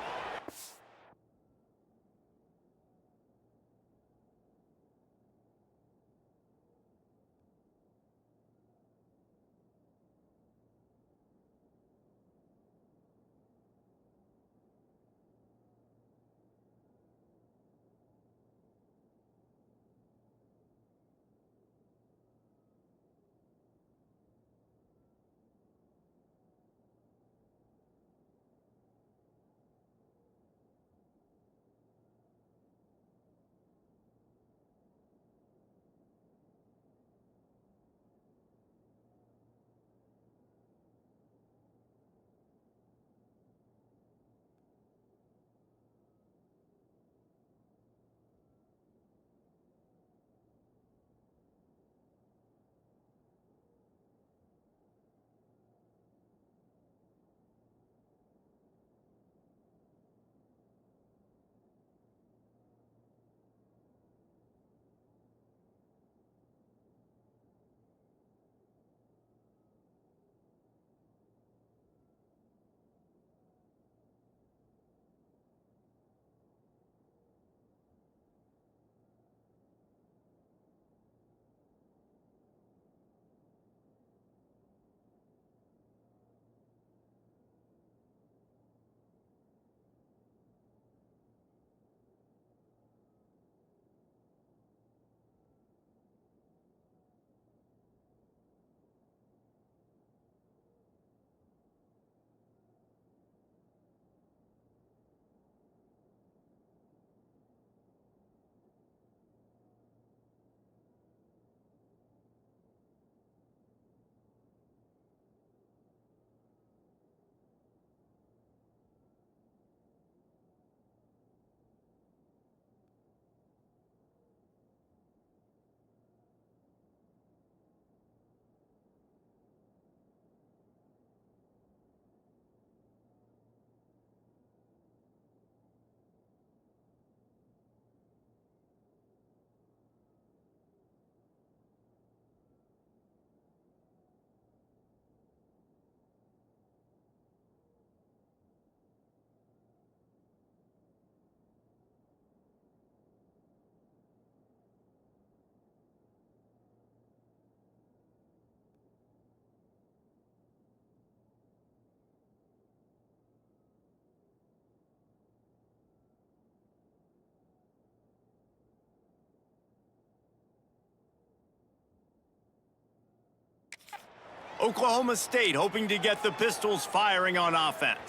Oklahoma State hoping to get the Pistols firing on offense.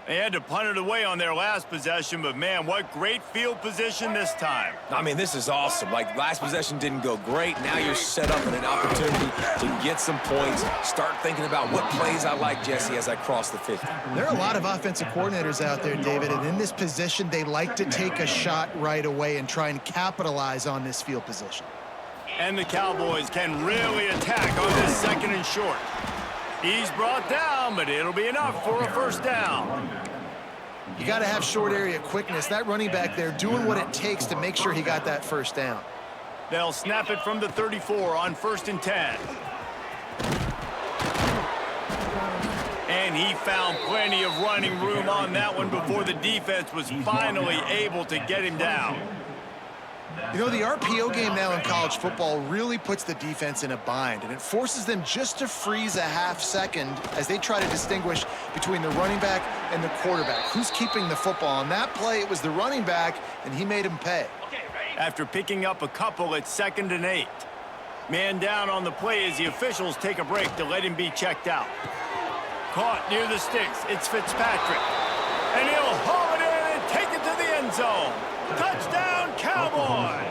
They had to punt it away on their last possession, but man, what great field position this time. I mean, this is awesome. Like, last possession didn't go great. Now you're set up with an opportunity to get some points. Start thinking about what plays I like, Jesse, as I cross the 50. There are a lot of offensive coordinators out there, David, and in this position, they like to take a shot right away and try and capitalize on this field position. And the Cowboys can really attack on this 2nd and short. He's brought down, but it'll be enough for a 1st down. You got to have short area quickness. That running back there doing what it takes to make sure he got that 1st down. They'll snap it from the 34 on 1st and 10. And he found plenty of running room on that one before the defense was finally able to get him down. You know, the RPO game now in college football really puts the defense in a bind, and it forces them just to freeze a half second as they try to distinguish between the running back and the quarterback. Who's keeping the football? On that play, it was the running back, and he made him pay. After picking up a couple, it's 2nd and 8. Man down on the play as the officials take a break to let him be checked out. Caught near the sticks. It's Fitzpatrick. And he'll haul it in and take it to the end zone. Touchdown, Cowboys!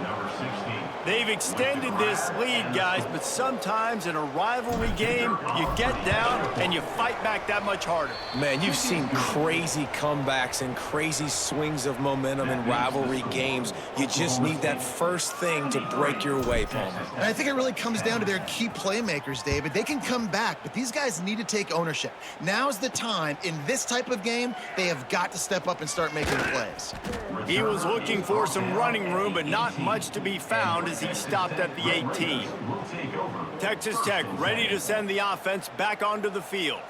Number 16. They've extended this lead, guys, but sometimes in a rivalry game, you get down and you fight back that much harder. Man, you've seen crazy comebacks and crazy swings of momentum in rivalry games. You just need that first thing to break your way, Palmer. And I think it really comes down to their key playmakers, David. They can come back, but these guys need to take ownership. Now's the time. In this type of game, they have got to step up and start making plays. He was looking for some running room, but not much to be found as he stopped at the 18. Texas Tech ready to send the offense back onto the field.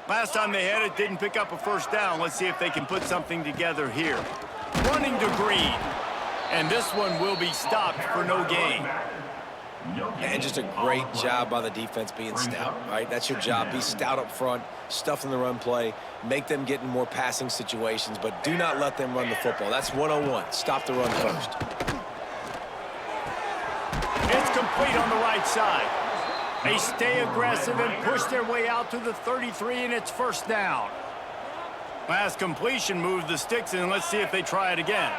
Last time they had it, didn't pick up a first down. Let's see if they can put something together here. Running to Green. And this one will be stopped for no gain. And just a great job by the defense being stout, right? That's your job. Be stout up front, stuff in the run play, make them get in more passing situations, but do not let them run the football. That's 101. Stop the run first. It's complete on the right side. They stay aggressive and push their way out to the 33, and it's first down. Last completion moved the sticks, and let's see if they try it again.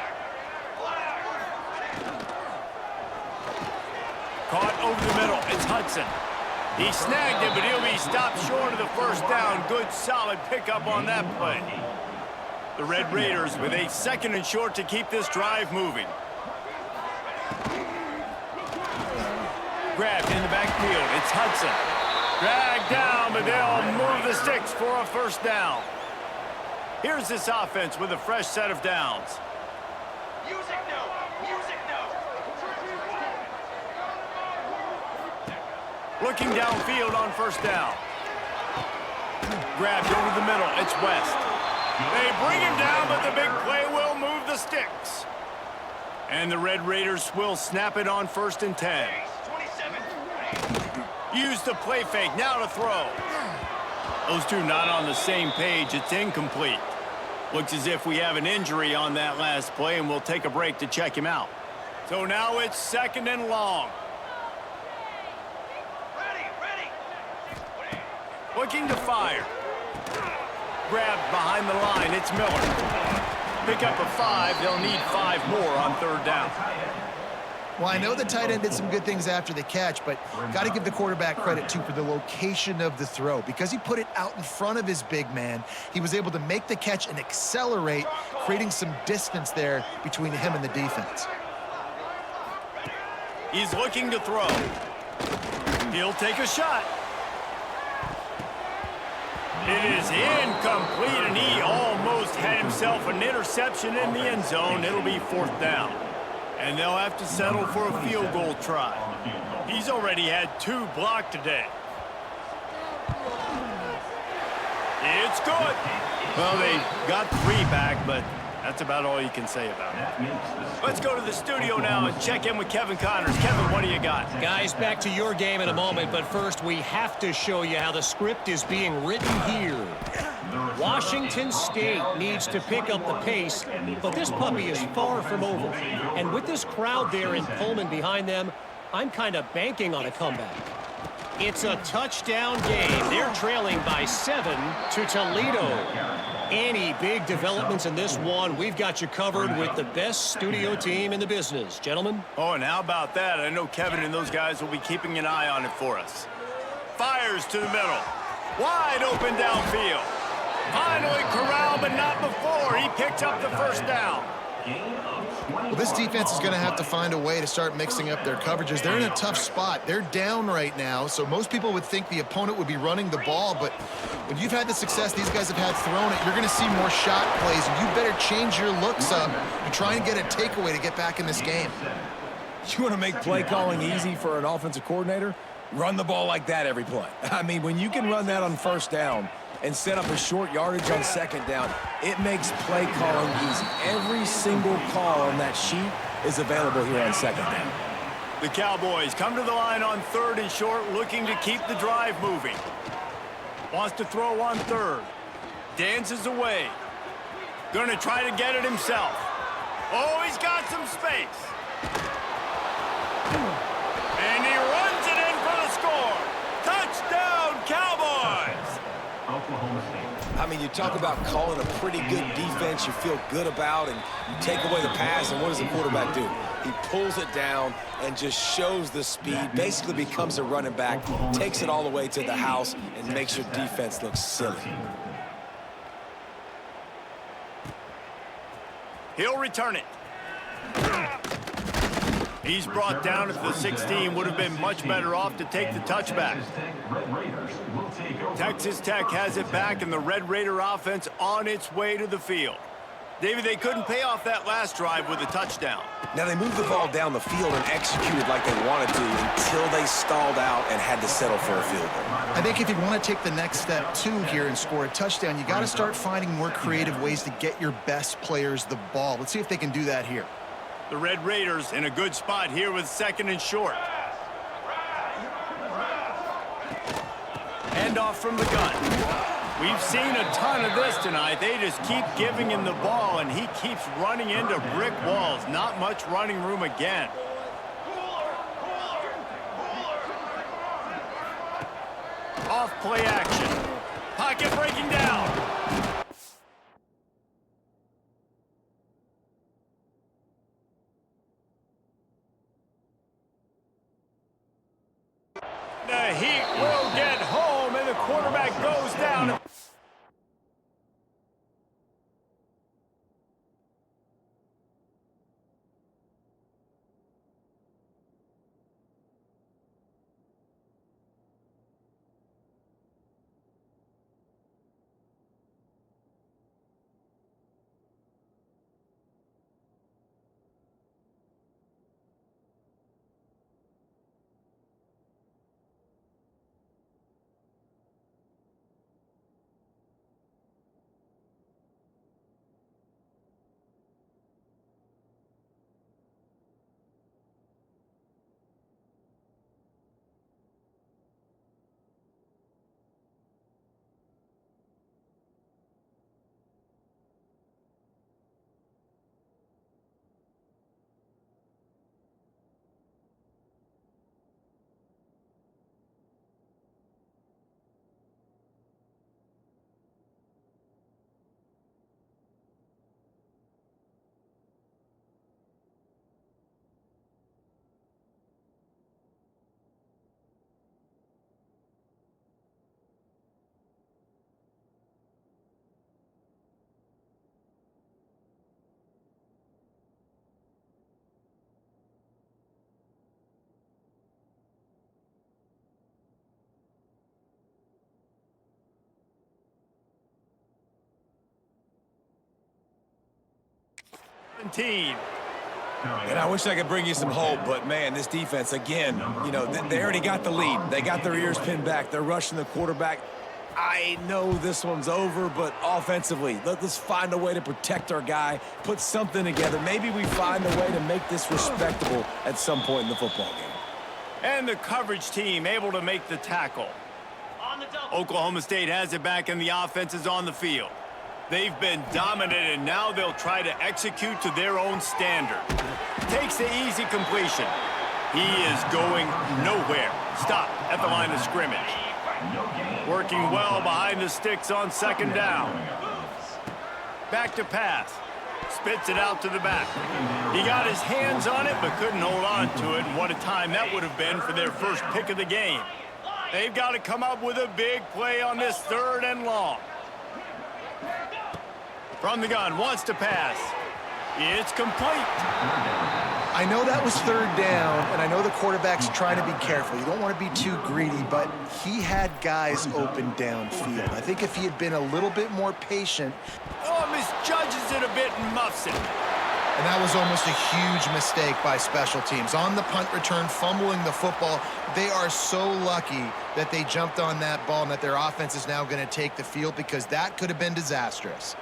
Caught over the middle. It's Hudson. He snagged it, but he'll be stopped short of the first down. Good, solid pickup on that play. The Red Raiders with a 2nd and short to keep this drive moving. Grabbed in the backfield. It's Hudson. Dragged down, but they'll move the sticks for a first down. Here's this offense with a fresh set of downs. Music no! Music no! Looking downfield on first down. Grabbed over the middle. It's West. They bring him down, but the big play will move the sticks. And the Red Raiders will snap it on 1st and 10. 27. Use the play fake. Now to throw. Those two not on the same page. It's incomplete. Looks as if we have an injury on that last play, and we'll take a break to check him out. So now it's 2nd and long. Ready! Looking to fire. Grabbed behind the line. It's Miller. Pick up a 5. They'll need 5 more on 3rd down. Well, I know the tight end did some good things after the catch, but got to give the quarterback credit, too, for the location of the throw. Because he put it out in front of his big man, he was able to make the catch and accelerate, creating some distance there between him and the defense. He's looking to throw. He'll take a shot. It is incomplete, and he almost had himself an interception in the end zone. It'll be 4th down. And they'll have to settle for a field goal try. He's already had 2 blocked today. It's good. Well, they got 3 back, but that's about all you can say about it. Let's go to the studio now and check in with Kevin Connors. Kevin, what do you got? Guys, back to your game in a moment, but first we have to show you how the script is being written here. Washington State needs to pick up the pace, but this puppy is far from over. And with this crowd there in Pullman behind them, I'm kind of banking on a comeback. It's a touchdown game. They're trailing by 7 to Toledo. Any big developments in this one, we've got you covered with the best studio team in the business. Gentlemen? Oh, and how about that? I know Kevin and those guys will be keeping an eye on it for us. Fires to the middle. Wide open downfield. Finally corralled, but not before. He picked up the first down. Well, this defense is going to have to find a way to start mixing up their coverages. They're in a tough spot. They're down right now, so most people would think the opponent would be running the ball, but when you've had the success these guys have had throwing it, you're going to see more shot plays, and you better change your looks up and try and get a takeaway to get back in this game. You want to make play calling easy for an offensive coordinator? Run the ball like that every play. I mean, when you can run that on 1st down and set up a short yardage on second down, it makes play calling easy. Every single call on that sheet is available here on second down. The Cowboys come to the line on 3rd and short, looking to keep the drive moving. Wants to throw on 3rd. Dances away. Gonna try to get it himself. Oh, he's got some space. And he runs it in for the score. Touchdown, Cowboys! Oklahoma State. I mean, you talk about calling a pretty good defense you feel good about, and you take away the pass, and what does the quarterback do? He pulls it down and just shows the speed, basically becomes a running back, takes it all the way to the house, and makes your defense look silly. He'll return it. He's brought down at the 16. Would have been much better off to take the touchback. Texas Tech has it back, and the Red Raider offense on its way to the field. David, they couldn't pay off that last drive with a touchdown. Now, they moved the ball down the field and executed like they wanted to until they stalled out and had to settle for a field goal. I think if you want to take the next step, too, here and score a touchdown, you got to start finding more creative ways to get your best players the ball. Let's see if they can do that here. The Red Raiders in a good spot here with 2nd and short. Handoff from the gun. We've seen a ton of this tonight. They just keep giving him the ball, and he keeps running into brick walls. Not much running room again. Off play action. Pocket breaking down. The Heat will get home, and the quarterback goes down. And I wish I could bring you some hope, but, man, this defense, again, you know, they already got the lead. They got their ears pinned back. They're rushing the quarterback. I know this one's over, but offensively, let's find a way to protect our guy, put something together. Maybe we find a way to make this respectable at some point in the football game. And the coverage team able to make the tackle. Oklahoma State has it back, and the offense is on the field. They've been dominant, and now they'll try to execute to their own standard. Takes the easy completion. He is going nowhere. Stop at the line of scrimmage. Working well behind the sticks on 2nd down. Back to pass. Spits it out to the back. He got his hands on it, but couldn't hold on to it. And what a time that would have been for their first pick of the game. They've got to come up with a big play on this 3rd and long. From the gun, wants to pass. It's complete. I know that was 3rd down, and I know the quarterback's trying to be careful. You don't want to be too greedy, but he had guys open downfield. I think if he had been a little bit more patient. Oh, misjudges it a bit and muffs it. And that was almost a huge mistake by special teams. On the punt return, fumbling the football, they are so lucky that they jumped on that ball and that their offense is now going to take the field, because that could have been disastrous.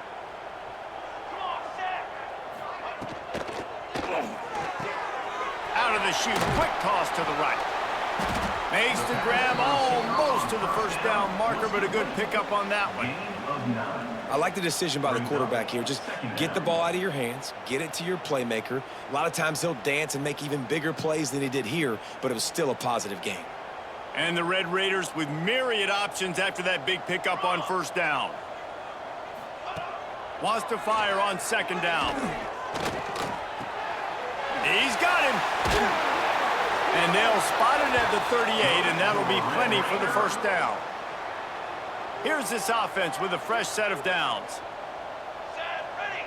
Out of the chute, quick toss to the right. Makes the grab almost to the first down marker, but a good pickup on that one. I like the decision by the quarterback here. Just get the ball out of your hands, get it to your playmaker. A lot of times he'll dance and make even bigger plays than he did here, but it was still a positive game. And the Red Raiders with myriad options after that big pickup on first down. Wants to fire on second down. He's got him. And they'll spot it at the 38, and that'll be plenty for the first down. Here's this offense with a fresh set of downs. Set, ready.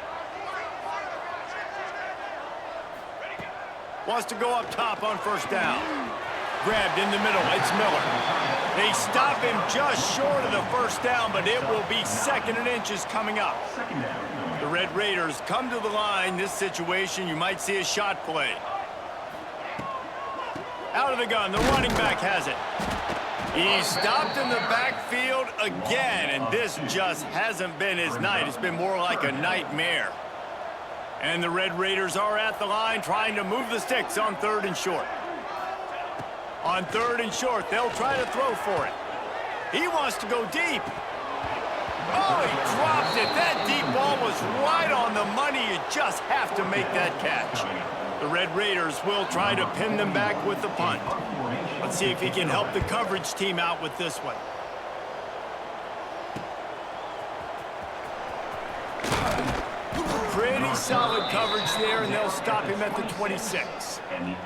Wants to go up top on first down. Grabbed in the middle, it's Miller. They stop him just short of the first down, but it will be 2nd and inches coming up. The Red Raiders come to the line. This situation, you might see a shot play. Out of the gun, the running back has it. He's stopped in the backfield again, and this just hasn't been his night. It's been more like a nightmare. And the Red Raiders are at the line trying to move the sticks on 3rd and short. On 3rd and short, they'll try to throw for it. He wants to go deep. Oh, he dropped it. That deep ball was right on the money. You just have to make that catch. The Red Raiders will try to pin them back with the punt. Let's see if he can help the coverage team out with this one. Pretty solid coverage there, and they'll stop him at the 26. And the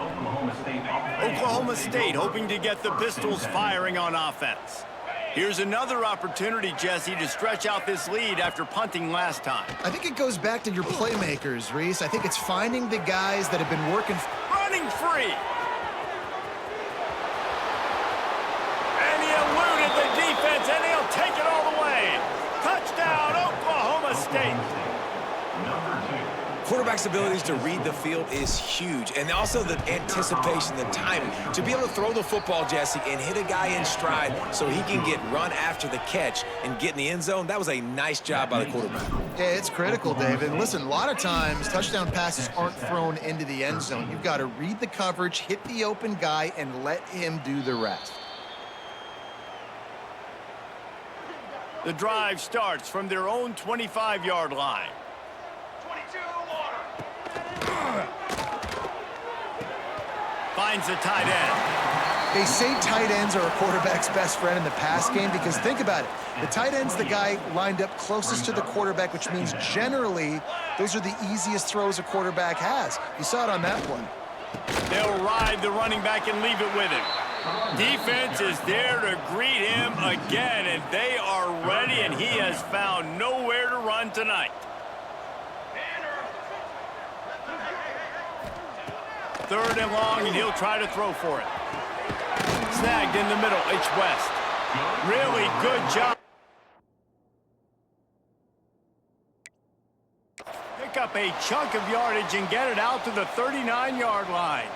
Oklahoma State hoping to get the Pistols firing on offense. Here's another opportunity, Jesse, to stretch out this lead after punting last time. I think it goes back to your playmakers, Reese. I think it's finding the guys that have been working. Running free. And he eluded the defense, and he'll take it all the way. Touchdown, Oklahoma State. Quarterback's abilities to read the field is huge, and also the anticipation, the timing. To be able to throw the football, Jesse, and hit a guy in stride so he can get run after the catch and get in the end zone, that was a nice job by the quarterback. Yeah, it's critical, David. Listen, a lot of times touchdown passes aren't thrown into the end zone. You've got to read the coverage, hit the open guy, and let him do the rest. The drive starts from their own 25-yard line. 22, water. Finds a tight end. They say tight ends are a quarterback's best friend in the pass game because think about it. The tight end's the guy lined up closest to the quarterback, which means generally those are the easiest throws a quarterback has. You saw it on that one. They'll ride the running back and leave it with him. Defense is there to greet him again, and they are ready, and he has found nowhere to run tonight. 3rd and long, and he'll try to throw for it. Snagged in the middle, it's West. Really good job. Pick up a chunk of yardage and get it out to the 39-yard line.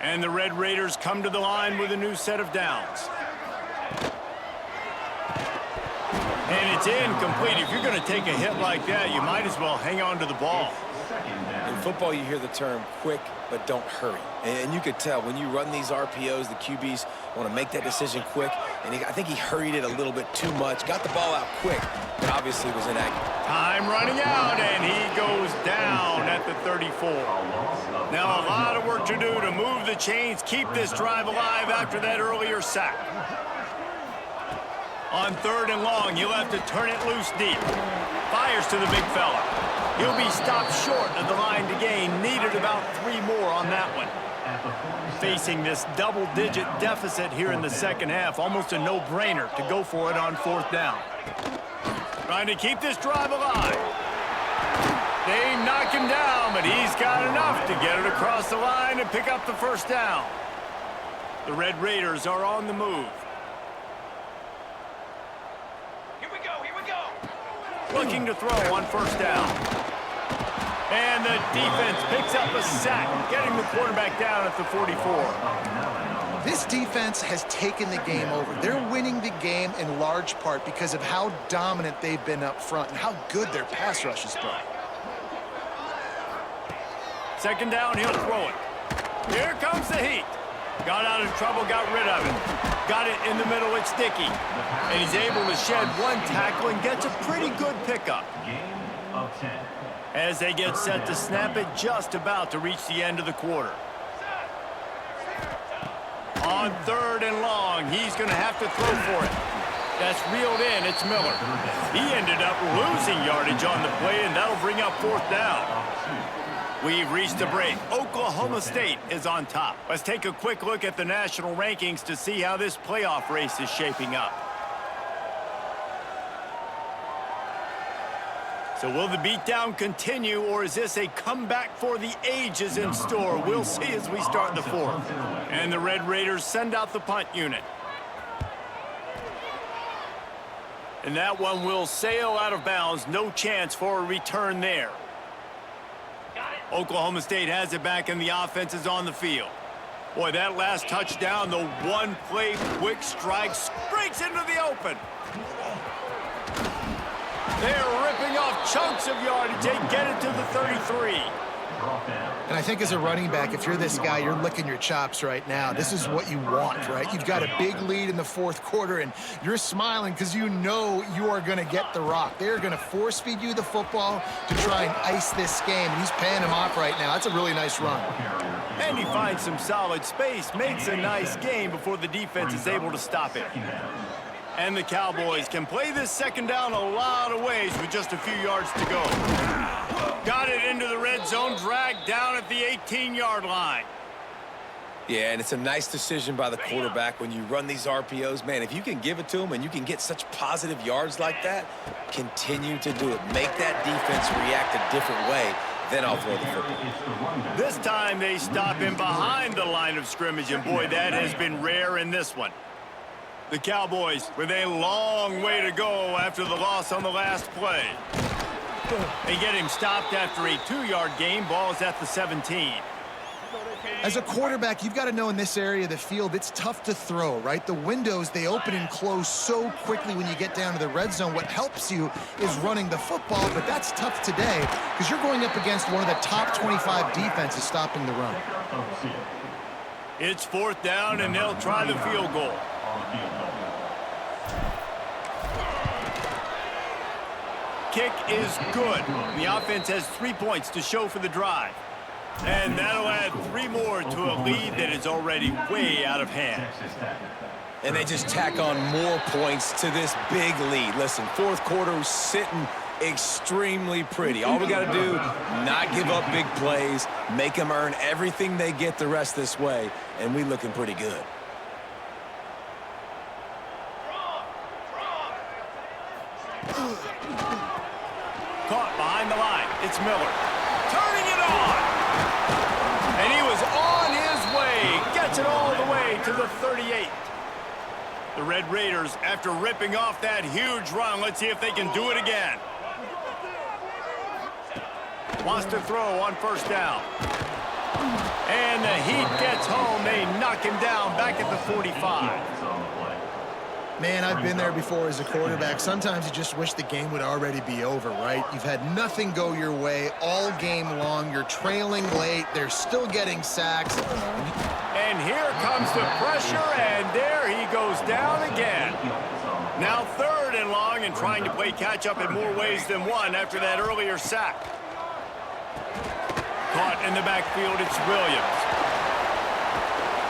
And the Red Raiders come to the line with a new set of downs. And it's incomplete. If you're going to take a hit like that, you might as well hang on to the ball. In football, you hear the term quick, but don't hurry. And you could tell when you run these RPOs, the QBs want to make that decision quick. And I think he hurried it a little bit too much. Got the ball out quick, but obviously was inaccurate. Time running out, and he goes down at the 34. Now a lot of work to do to move the chains, keep this drive alive after that earlier sack. On 3rd and long, he'll have to turn it loose deep. Fires to the big fella. He'll be stopped short of the line to gain. Needed about 3 more on that one. Facing this double-digit deficit here in the second half, almost a no-brainer to go for it on 4th down. Trying to keep this drive alive. They knock him down, but he's got enough to get it across the line and pick up the first down. The Red Raiders are on the move. Here we go, here we go. Looking to throw on 1st down. And the defense picks up a sack, getting the quarterback down at the 44. This defense has taken the game over. They're winning the game in large part because of how dominant they've been up front and how good their pass rush has been. Second down, he'll throw it. Here comes the heat. Got out of trouble, got rid of it. Got it in the middle, it's Dickey. And he's able to shed one tackle and gets a pretty good pickup. Game of 10. As they get set to snap it, just about to reach the end of the quarter. On 3rd and long, he's going to have to throw for it. That's reeled in, it's Miller. He ended up losing yardage on the play, and that'll bring up 4th down. We've reached a break. Oklahoma State is on top. Let's take a quick look at the national rankings to see how this playoff race is shaping up. So will the beatdown continue, or is this a comeback for the ages in store? We'll see as we start the 4th. And the Red Raiders send out the punt unit. And that one will sail out of bounds. No chance for a return there. Oklahoma State has it back, and the offense is on the field. Boy, that last touchdown, the one-play quick strike breaks into the open. They're ripping off chunks of yardage. They get it to the 33. And I think as a running back, if you're this guy, you're licking your chops right now. This is what you want, right? You've got a big lead in the 4th quarter, and you're smiling because you know you are going to get the rock. They're going to force-feed you the football to try and ice this game. He's paying him off right now. That's a really nice run. And he finds some solid space, makes a nice game before the defense is able to stop it. And the Cowboys can play this second down a lot of ways with just a few yards to go. Got it into the red zone, dragged down at the 18-yard line. Yeah, and it's a nice decision by the quarterback when you run these RPOs. Man, if you can give it to him and you can get such positive yards like that, continue to do it. Make that defense react a different way. Then I'll throw the football. This time they stop him behind the line of scrimmage, and boy, that has been rare in this one. The Cowboys with a long way to go after the loss on the last play. They get him stopped after a 2-yard gain. Ball's at the 17. As a quarterback, you've got to know in this area of the field, it's tough to throw, right? The windows, they open and close so quickly when you get down to the red zone. What helps you is running the football, but that's tough today because you're going up against one of the top 25 defenses stopping the run. It's 4th down, and they'll try the field goal. Kick is good. The offense has 3 points to show for the drive. And that'll add 3 more to a lead that is already way out of hand. And they just tack on more points to this big lead. Listen, 4th quarter sitting extremely pretty. All we got to do, not give up big plays, make them earn everything they get the rest this way, and we looking pretty good. Caught behind the line. It's Miller. Turning it on. And he was on his way. Gets it all the way to the 38. The Red Raiders, after ripping off that huge run, let's see if they can do it again. Wants to throw on 1st down. And the Heat gets home. They knock him down back at the 45. Man, I've been there before as a quarterback. Sometimes you just wish the game would already be over, right? You've had nothing go your way all game long. You're trailing late. They're still getting sacks. And here comes the pressure, and there he goes down again. Now 3rd and long, and trying to play catch-up in more ways than one after that earlier sack. Caught in the backfield, it's Williams.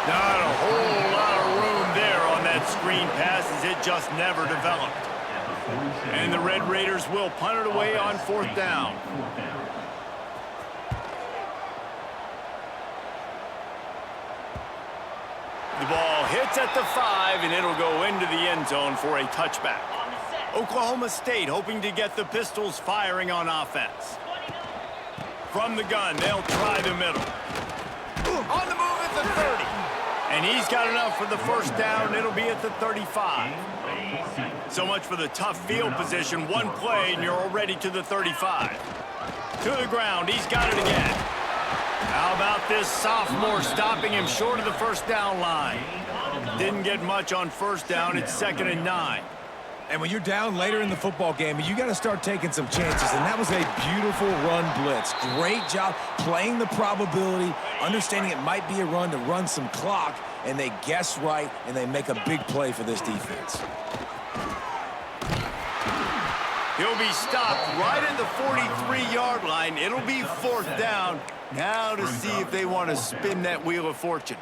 Not a whole lot of room there on that screen pass as it just never developed. And the Red Raiders will punt it away on 4th down. The ball hits at the 5, and it'll go into the end zone for a touchback. Oklahoma State hoping to get the Pistols firing on offense. From the gun, they'll try the middle. On the move at the 30. And he's got enough for the 1st down. It'll be at the 35. So much for the tough field position. One play, and you're already to the 35. To the ground. He's got it again. How about this sophomore stopping him short of the first down line? Didn't get much on first down. It's 2nd and 9. And when you're down later in the football game, you got to start taking some chances. And that was a beautiful run blitz. Great job playing the probability, understanding it might be a run to run some clock, and they guess right, and they make a big play for this defense. He'll be stopped right at the 43-yard line. It'll be 4th down. Now to see if they want to spin that wheel of fortune.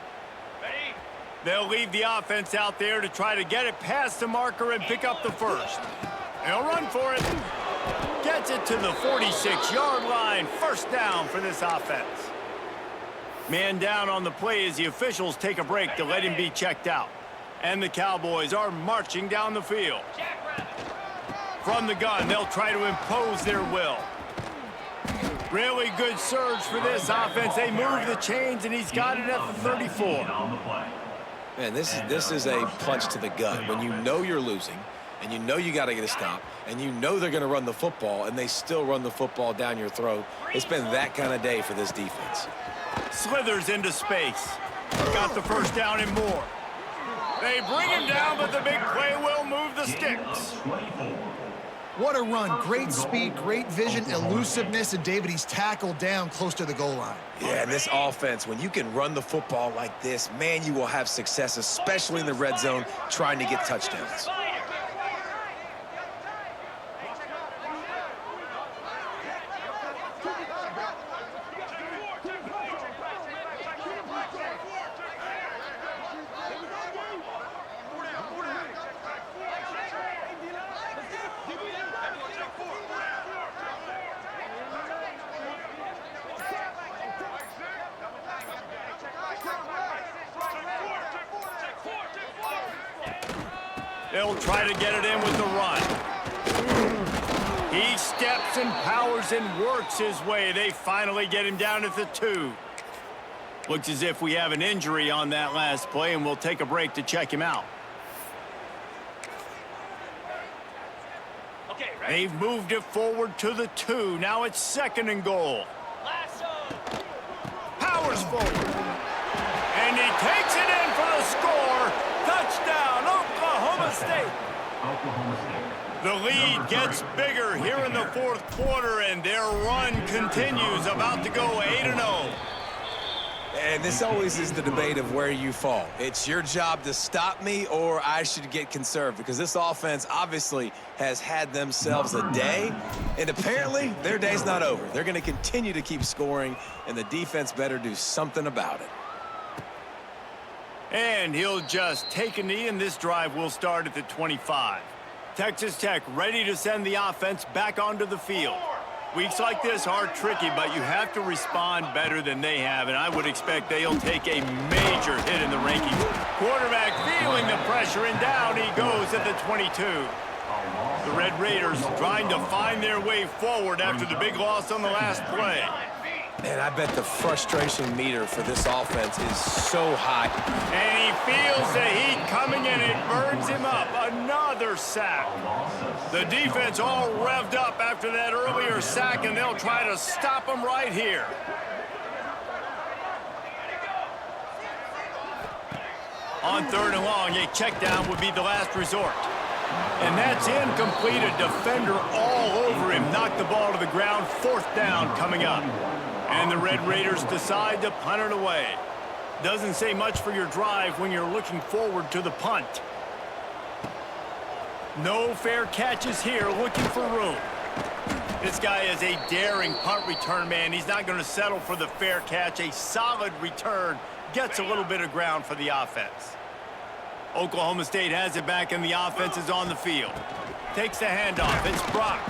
They'll leave the offense out there to try to get it past the marker and pick up the first. They'll run for it. Gets it to the 46-yard line. 1st down for this offense. Man down on the play as the officials take a break to let him be checked out. And the Cowboys are marching down the field. From the gun, they'll try to impose their will. Really good surge for this offense. They move the chains, and he's got it at the 34. Man, this is a punch to the gut. When you know you're losing, and you know you got to get a stop, and you know they're going to run the football, and they still run the football down your throat. It's been that kind of day for this defense. Slithers into space. Got the first down and more. They bring him down, but the big play will move the sticks. What a run. Great speed, great vision, elusiveness, and David, he's tackled down close to the goal line. Yeah, and this offense, when you can run the football like this, man, you will have success, especially in the red zone, trying to get touchdowns. They'll try to get it in with the run. He steps and powers and works his way. They finally get him down at the 2. Looks as if we have an injury on that last play, and we'll take a break to check him out. They've moved it forward to the 2. Now it's 2nd and goal. Powers forward. And he takes it in for the score. Touchdown, Oklahoma State. The lead gets bigger here in the 4th quarter, and their run continues, about to go 8-0. And this always is the debate of where you fall. It's your job to stop me, or I should get conserved, because this offense obviously has had themselves a day, and apparently their day's not over. They're going to continue to keep scoring, and the defense better do something about it. And he'll just take a knee, and this drive will start at the 25. Texas Tech ready to send the offense back onto the field. Weeks like this are tricky, but you have to respond better than they have, and I would expect they'll take a major hit in the rankings. Quarterback feeling the pressure, and down he goes at the 22. The Red Raiders trying to find their way forward after the big loss on the last play. Man, I bet the frustration meter for this offense is so high. And he feels the heat coming in. It burns him up. Another sack. The defense all revved up after that earlier sack, and they'll try to stop him right here. On 3rd and long, a check down would be the last resort. And that's incomplete. A defender all over him. Knocked the ball to the ground. 4th down coming up. And the Red Raiders decide to punt it away. Doesn't say much for your drive when you're looking forward to the punt. No fair catches here, looking for room. This guy is a daring punt return man. He's not going to settle for the fair catch. A solid return. Gets a little bit of ground for the offense. Oklahoma State has it back, and the offense is on the field. Takes the handoff. It's Brock.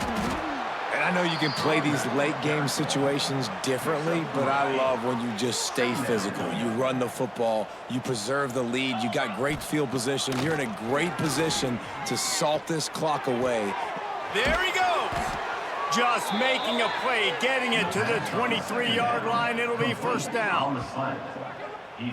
And I know you can play these late-game situations differently, but I love when you just stay physical. You run the football. You preserve the lead. You got great field position. You're in a great position to salt this clock away. There he goes. Just making a play, getting it to the 23-yard line. It'll be 1st down.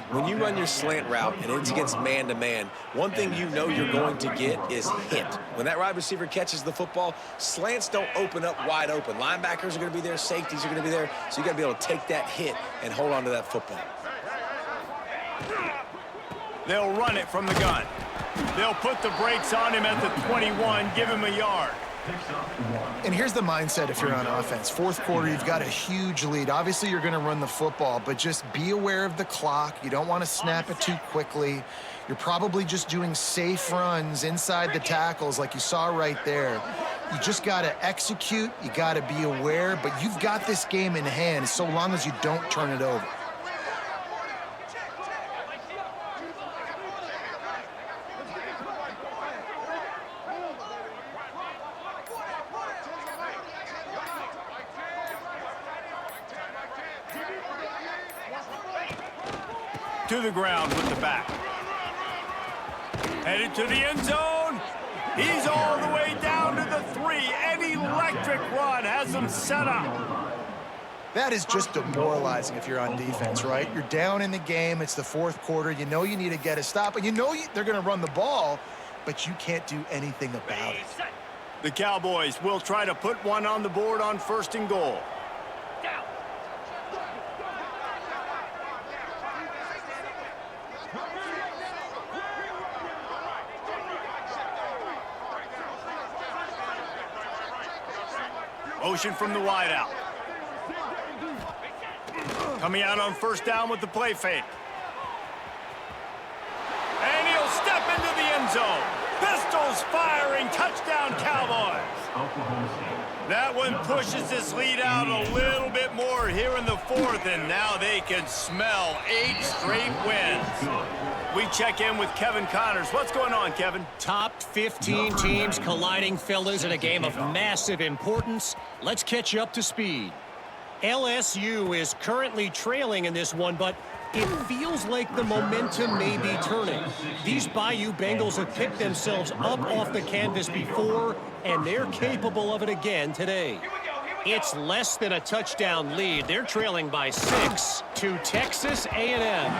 When you run your slant route and it's against man-to-man, one thing you know you're going to get is hit. When that wide receiver catches the football, slants don't open up wide open. Linebackers are going to be there, safeties are going to be there, so you got to be able to take that hit and hold on to that football. They'll run it from the gun. They'll put the brakes on him at the 21, give him a yard. And here's the mindset if you're on offense. Fourth quarter, you've got a huge lead. Obviously, you're going to run the football, but just be aware of the clock. You don't want to snap it too quickly. You're probably just doing safe runs inside the tackles like you saw right there. You just got to execute. You got to be aware, but you've got this game in hand so long as you don't turn it over. To the ground with the back. Headed to the end zone. He's all the way down to the 3. An electric run has him set up. That is just demoralizing if you're on defense, right? You're down in the game. It's the fourth quarter. You know you need to get a stop, and you know they're going to run the ball, but you can't do anything about it. The Cowboys will try to put one on the board on 1st and goal. Motion from the wideout. Coming out on 1st down with the play fake. And he'll step into the end zone. Pistols firing. Touchdown, Cowboys. Oklahoma State. That one pushes this lead out a little bit more here in the 4th, and now they can smell 8 straight wins. We check in with Kevin Connors. What's going on, Kevin? Top 15 teams colliding, fellas, in a game of massive importance. Let's catch you up to speed. LSU is currently trailing in this one, but it feels like the momentum may be turning. These Bayou Bengals have picked themselves up off the canvas before, and they're capable of it again today. It's less than a touchdown lead. They're trailing by 6 to Texas A&M.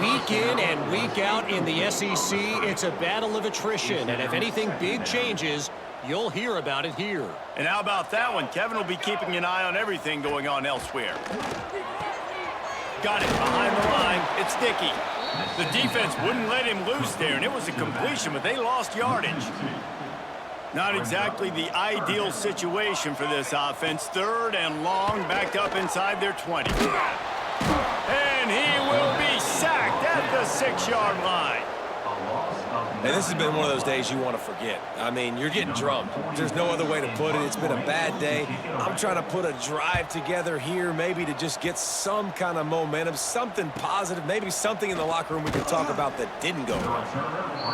Week in and week out in the SEC, it's a battle of attrition, and if anything big changes, you'll hear about it here. And how about that one? Kevin will be keeping an eye on everything going on elsewhere. Got it behind the line. It's Dickey. The defense wouldn't let him loose there, and it was a completion, but they lost yardage. Not exactly the ideal situation for this offense. 3rd and long, backed up inside their 20. And he will be sacked at the 6-yard line. And this has been one of those days you want to forget. I mean, you're getting drummed. There's no other way to put it. It's been a bad day. I'm trying to put a drive together here, maybe to just get some kind of momentum, something positive, maybe something in the locker room we can talk about that didn't go wrong.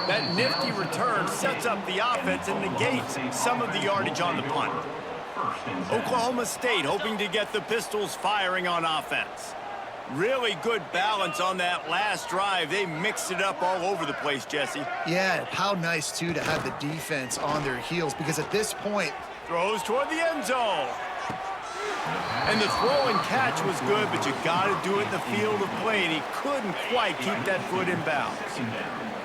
That nifty return sets up the offense and negates some of the yardage on the punt. Oklahoma State hoping to get the Pistols firing on offense. Really good balance on that last drive. They mixed it up all over the place, Jesse. Yeah, how nice, too, to have the defense on their heels, because at this point... Throws toward the end zone. And the throw and catch was good, but you got to do it in the field of play, and he couldn't quite keep that foot in bounds.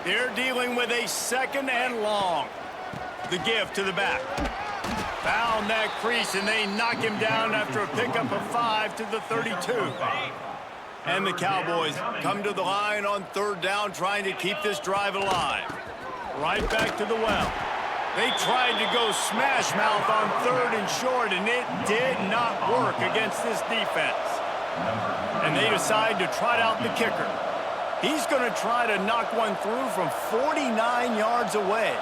They're dealing with a 2nd and long. The give to the back. Found that crease, and they knock him down after a pickup of 5 to the 32. And the Cowboys come to the line on 3rd down, trying to keep this drive alive. Right back to the well. They tried to go smash mouth on 3rd and short, and it did not work against this defense. And they decide to trot out the kicker. He's going to try to knock one through from 49 yards away.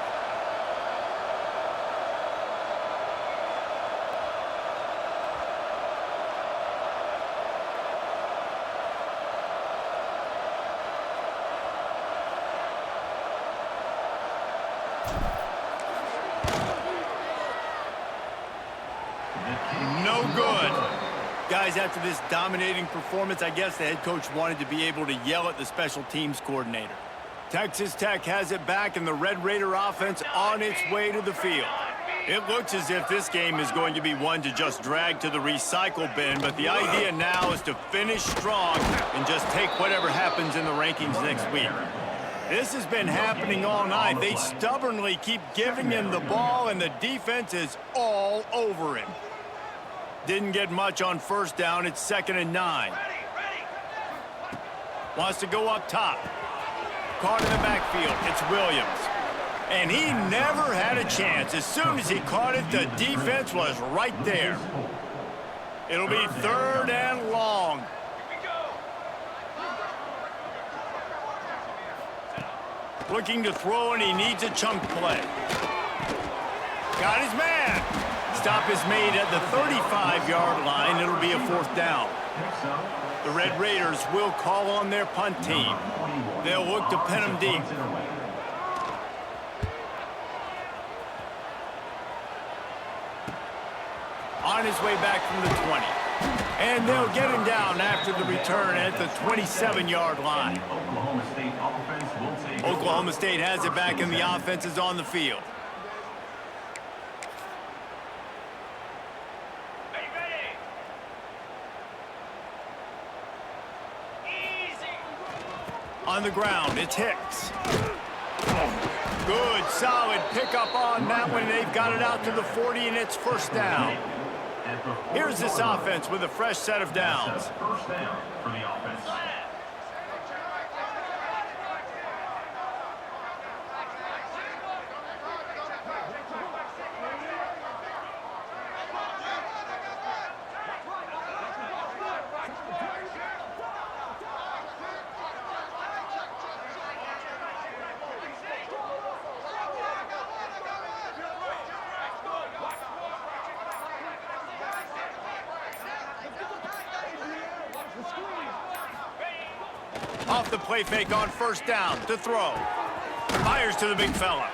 No good. Guys, after this dominating performance, I guess the head coach wanted to be able to yell at the special teams coordinator. Texas Tech has it back, and the Red Raider offense on its way to the field. It looks as if this game is going to be one to just drag to the recycle bin, but the idea now is to finish strong and just take whatever happens in the rankings next week. This has been happening all night. They stubbornly keep giving him the ball, and the defense is all over him. Didn't get much on first down. It's 2nd and 9. Wants to go up top. Caught in the backfield. It's Williams. And he never had a chance. As soon as he caught it, the defense was right there. It'll be 3rd and long. Looking to throw, and he needs a chunk play. Got his man. Stop is made at the 35-yard line. It'll be a 4th down. The Red Raiders will call on their punt team. They'll look to pin him deep. On his way back from the 20. And they'll get him down after the return at the 27-yard line. Oklahoma State has it back, and the offense is on the field. On the ground, it's Hicks. Good, solid pickup on that one. They've got it out to the 40, and it's 1st down. Here's this offense with a fresh set of downs. 1st down for the offense. Off the play fake on 1st down to throw. Fires to the big fella.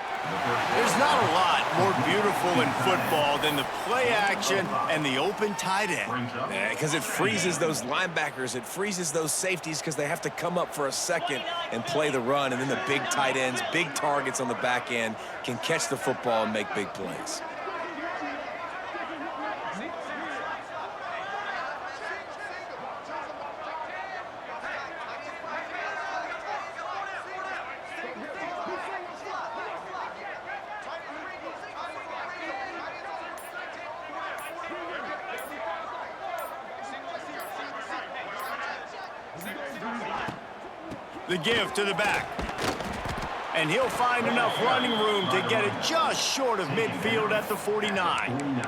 There's not a lot more beautiful in football than the play action and the open tight end. Because it freezes those linebackers. It freezes those safeties because they have to come up for a second and play the run. And then the big tight ends, big targets on the back end can catch the football and make big plays. The give to the back. And he'll find enough running room to get it just short of midfield at the 49.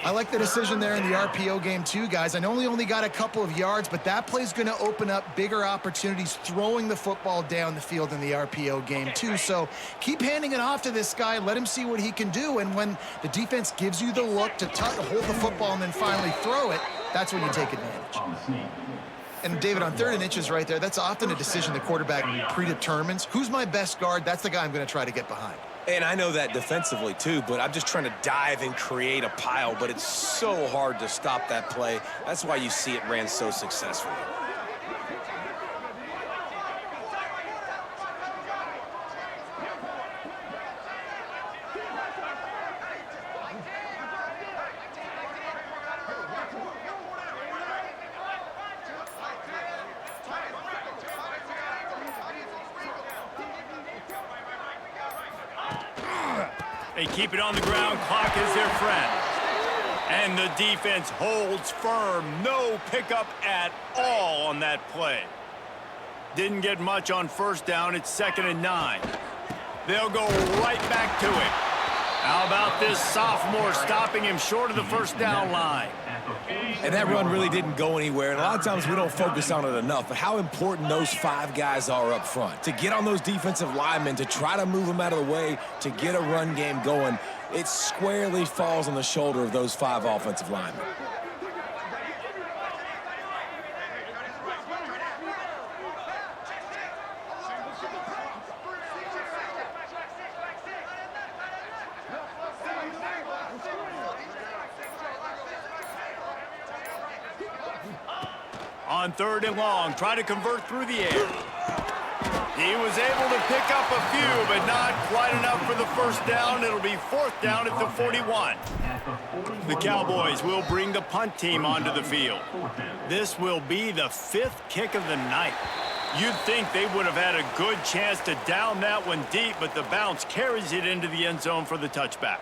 I like the decision there in the RPO game too, guys. I know he only got a couple of yards, but that play's going to open up bigger opportunities throwing the football down the field in the RPO game too. So keep handing it off to this guy. Let him see what he can do. And when the defense gives you the look to hold the football and then finally throw it, that's when you take advantage. And David, on 3rd and inches right there, that's often a decision the quarterback predetermines. Who's my best guard? That's the guy I'm going to try to get behind. And I know that defensively too, but I'm just trying to dive and create a pile, but it's so hard to stop that play. That's why you see it ran so successfully. They keep it on the ground. Clock is their friend. And the defense holds firm. No pickup at all on that play. Didn't get much on 1st down. It's 2nd and 9. They'll go right back to it. How about this sophomore stopping him short of the 1st down line? And that run really didn't go anywhere, and a lot of times we don't focus on it enough, but how important those 5 guys are up front. To get on those defensive linemen, to try to move them out of the way, to get a run game going, it squarely falls on the shoulder of those 5 offensive linemen. On 3rd and long, try to convert through the air. He was able to pick up a few, but not quite enough for the first down. It'll be 4th down at the 41. The Cowboys will bring the punt team onto the field. This will be the 5th kick of the night. You'd think they would have had a good chance to down that one deep, but the bounce carries it into the end zone for the touchback.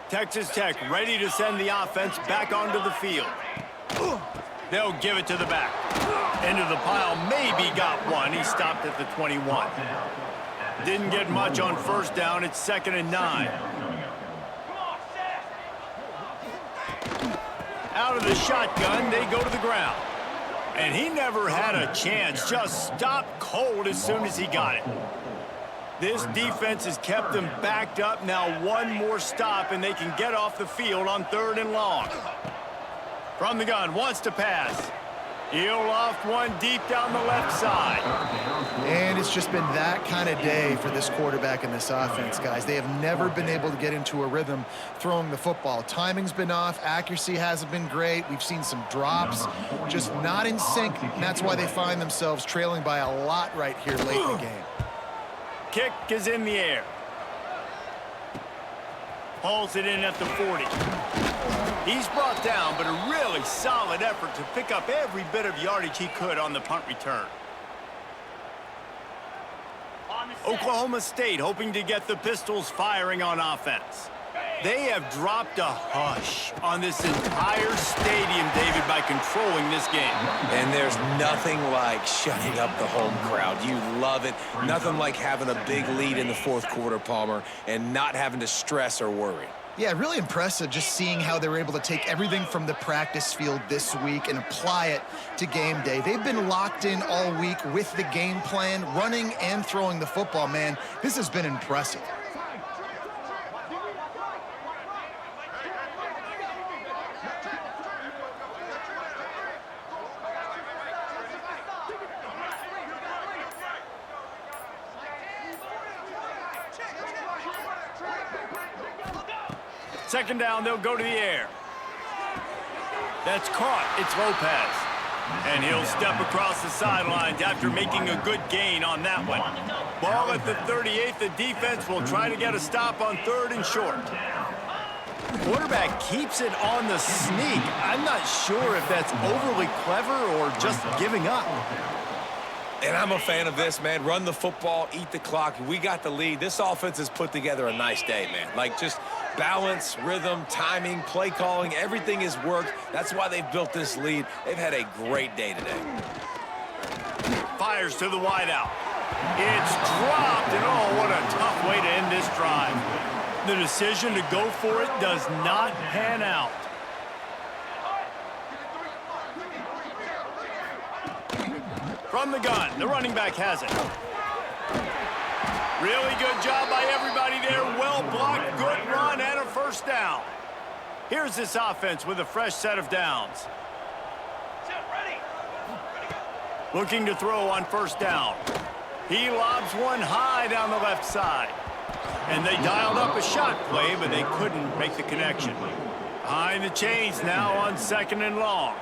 Texas Tech ready to send the offense back onto the field. They'll give it to the back. Into the pile, maybe got one. He stopped at the 21. Didn't get much on first down. It's 2nd and 9. Out of the shotgun, they go to the ground. And he never had a chance. Just stopped cold as soon as he got it. This defense has kept them backed up. Now one more stop, and they can get off the field on 3rd and long. From the gun, wants to pass. He'll loft one deep down the left side. And it's just been that kind of day for this quarterback and this offense, guys. They have never been able to get into a rhythm throwing the football. Timing's been off. Accuracy hasn't been great. We've seen some drops, just not in sync. And that's why they find themselves trailing by a lot right here late in the game. Kick is in the air. Hauls it in at the 40. He's brought down, but a really solid effort to pick up every bit of yardage he could on the punt return. Oklahoma State hoping to get the Pistols firing on offense. They have dropped a hush on this entire stadium, David, by controlling this game. And there's nothing like shutting up the home crowd. You love it. Nothing like having a big lead in the 4th quarter, Palmer, and not having to stress or worry. Yeah, really impressive just seeing how they were able to take everything from the practice field this week and apply it to game day. They've been locked in all week with the game plan, running and throwing the football, man. This has been impressive. Second down, they'll go to the air. That's caught. It's Lopez. And he'll step across the sidelines after making a good gain on that one. Ball at the 38. The defense will try to get a stop on 3rd and short. Quarterback keeps it on the sneak. I'm not sure if that's overly clever or just giving up. And I'm a fan of this, man. Run the football, eat the clock. We got the lead. This offense has put together a nice day, man. Like, just balance, rhythm, timing, play calling, everything has worked. That's why they've built this lead. They've had a great day today. Fires to the wideout. It's dropped, and oh, what a tough way to end this drive. The decision to go for it does not pan out. From the gun, the running back has it. Really good job by everybody there. Well blocked, good run, and a first down. Here's this offense with a fresh set of downs. Looking to throw on first down. He lobs one high down the left side. And they dialed up a shot play, but they couldn't make the connection. Behind the chains now on 2nd and long.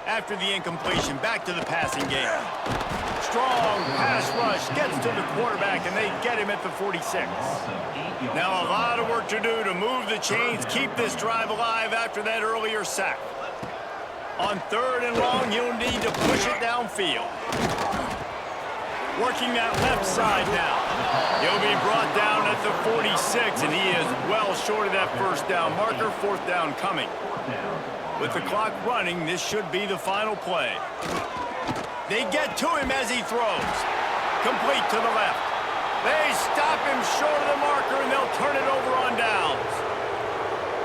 After the incompletion, back to the passing game. Strong pass rush gets to the quarterback, and they get him at the 46. Now a lot of work to do to move the chains, keep this drive alive after that earlier sack. On 3rd and long, you'll need to push it downfield. Working that left side now. He'll be brought down at the 46, and he is well short of that first down marker. 4th down coming. With the clock running, this should be the final play. They get to him as he throws. Complete to the left. They stop him short of the marker, and they'll turn it over on downs.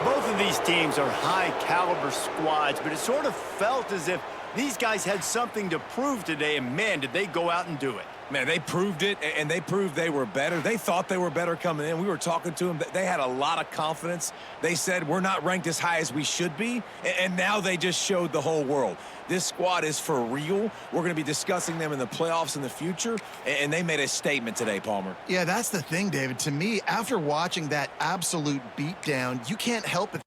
Both of these teams are high-caliber squads, but it sort of felt as if these guys had something to prove today, and man, did they go out and do it. Man, they proved it, and they proved they were better. They thought they were better coming in. We were talking to them. They had a lot of confidence. They said, we're not ranked as high as we should be, and now they just showed the whole world. This squad is for real. We're going to be discussing them in the playoffs in the future, and they made a statement today, Palmer. Yeah, that's the thing, David. To me, after watching that absolute beatdown, you can't help but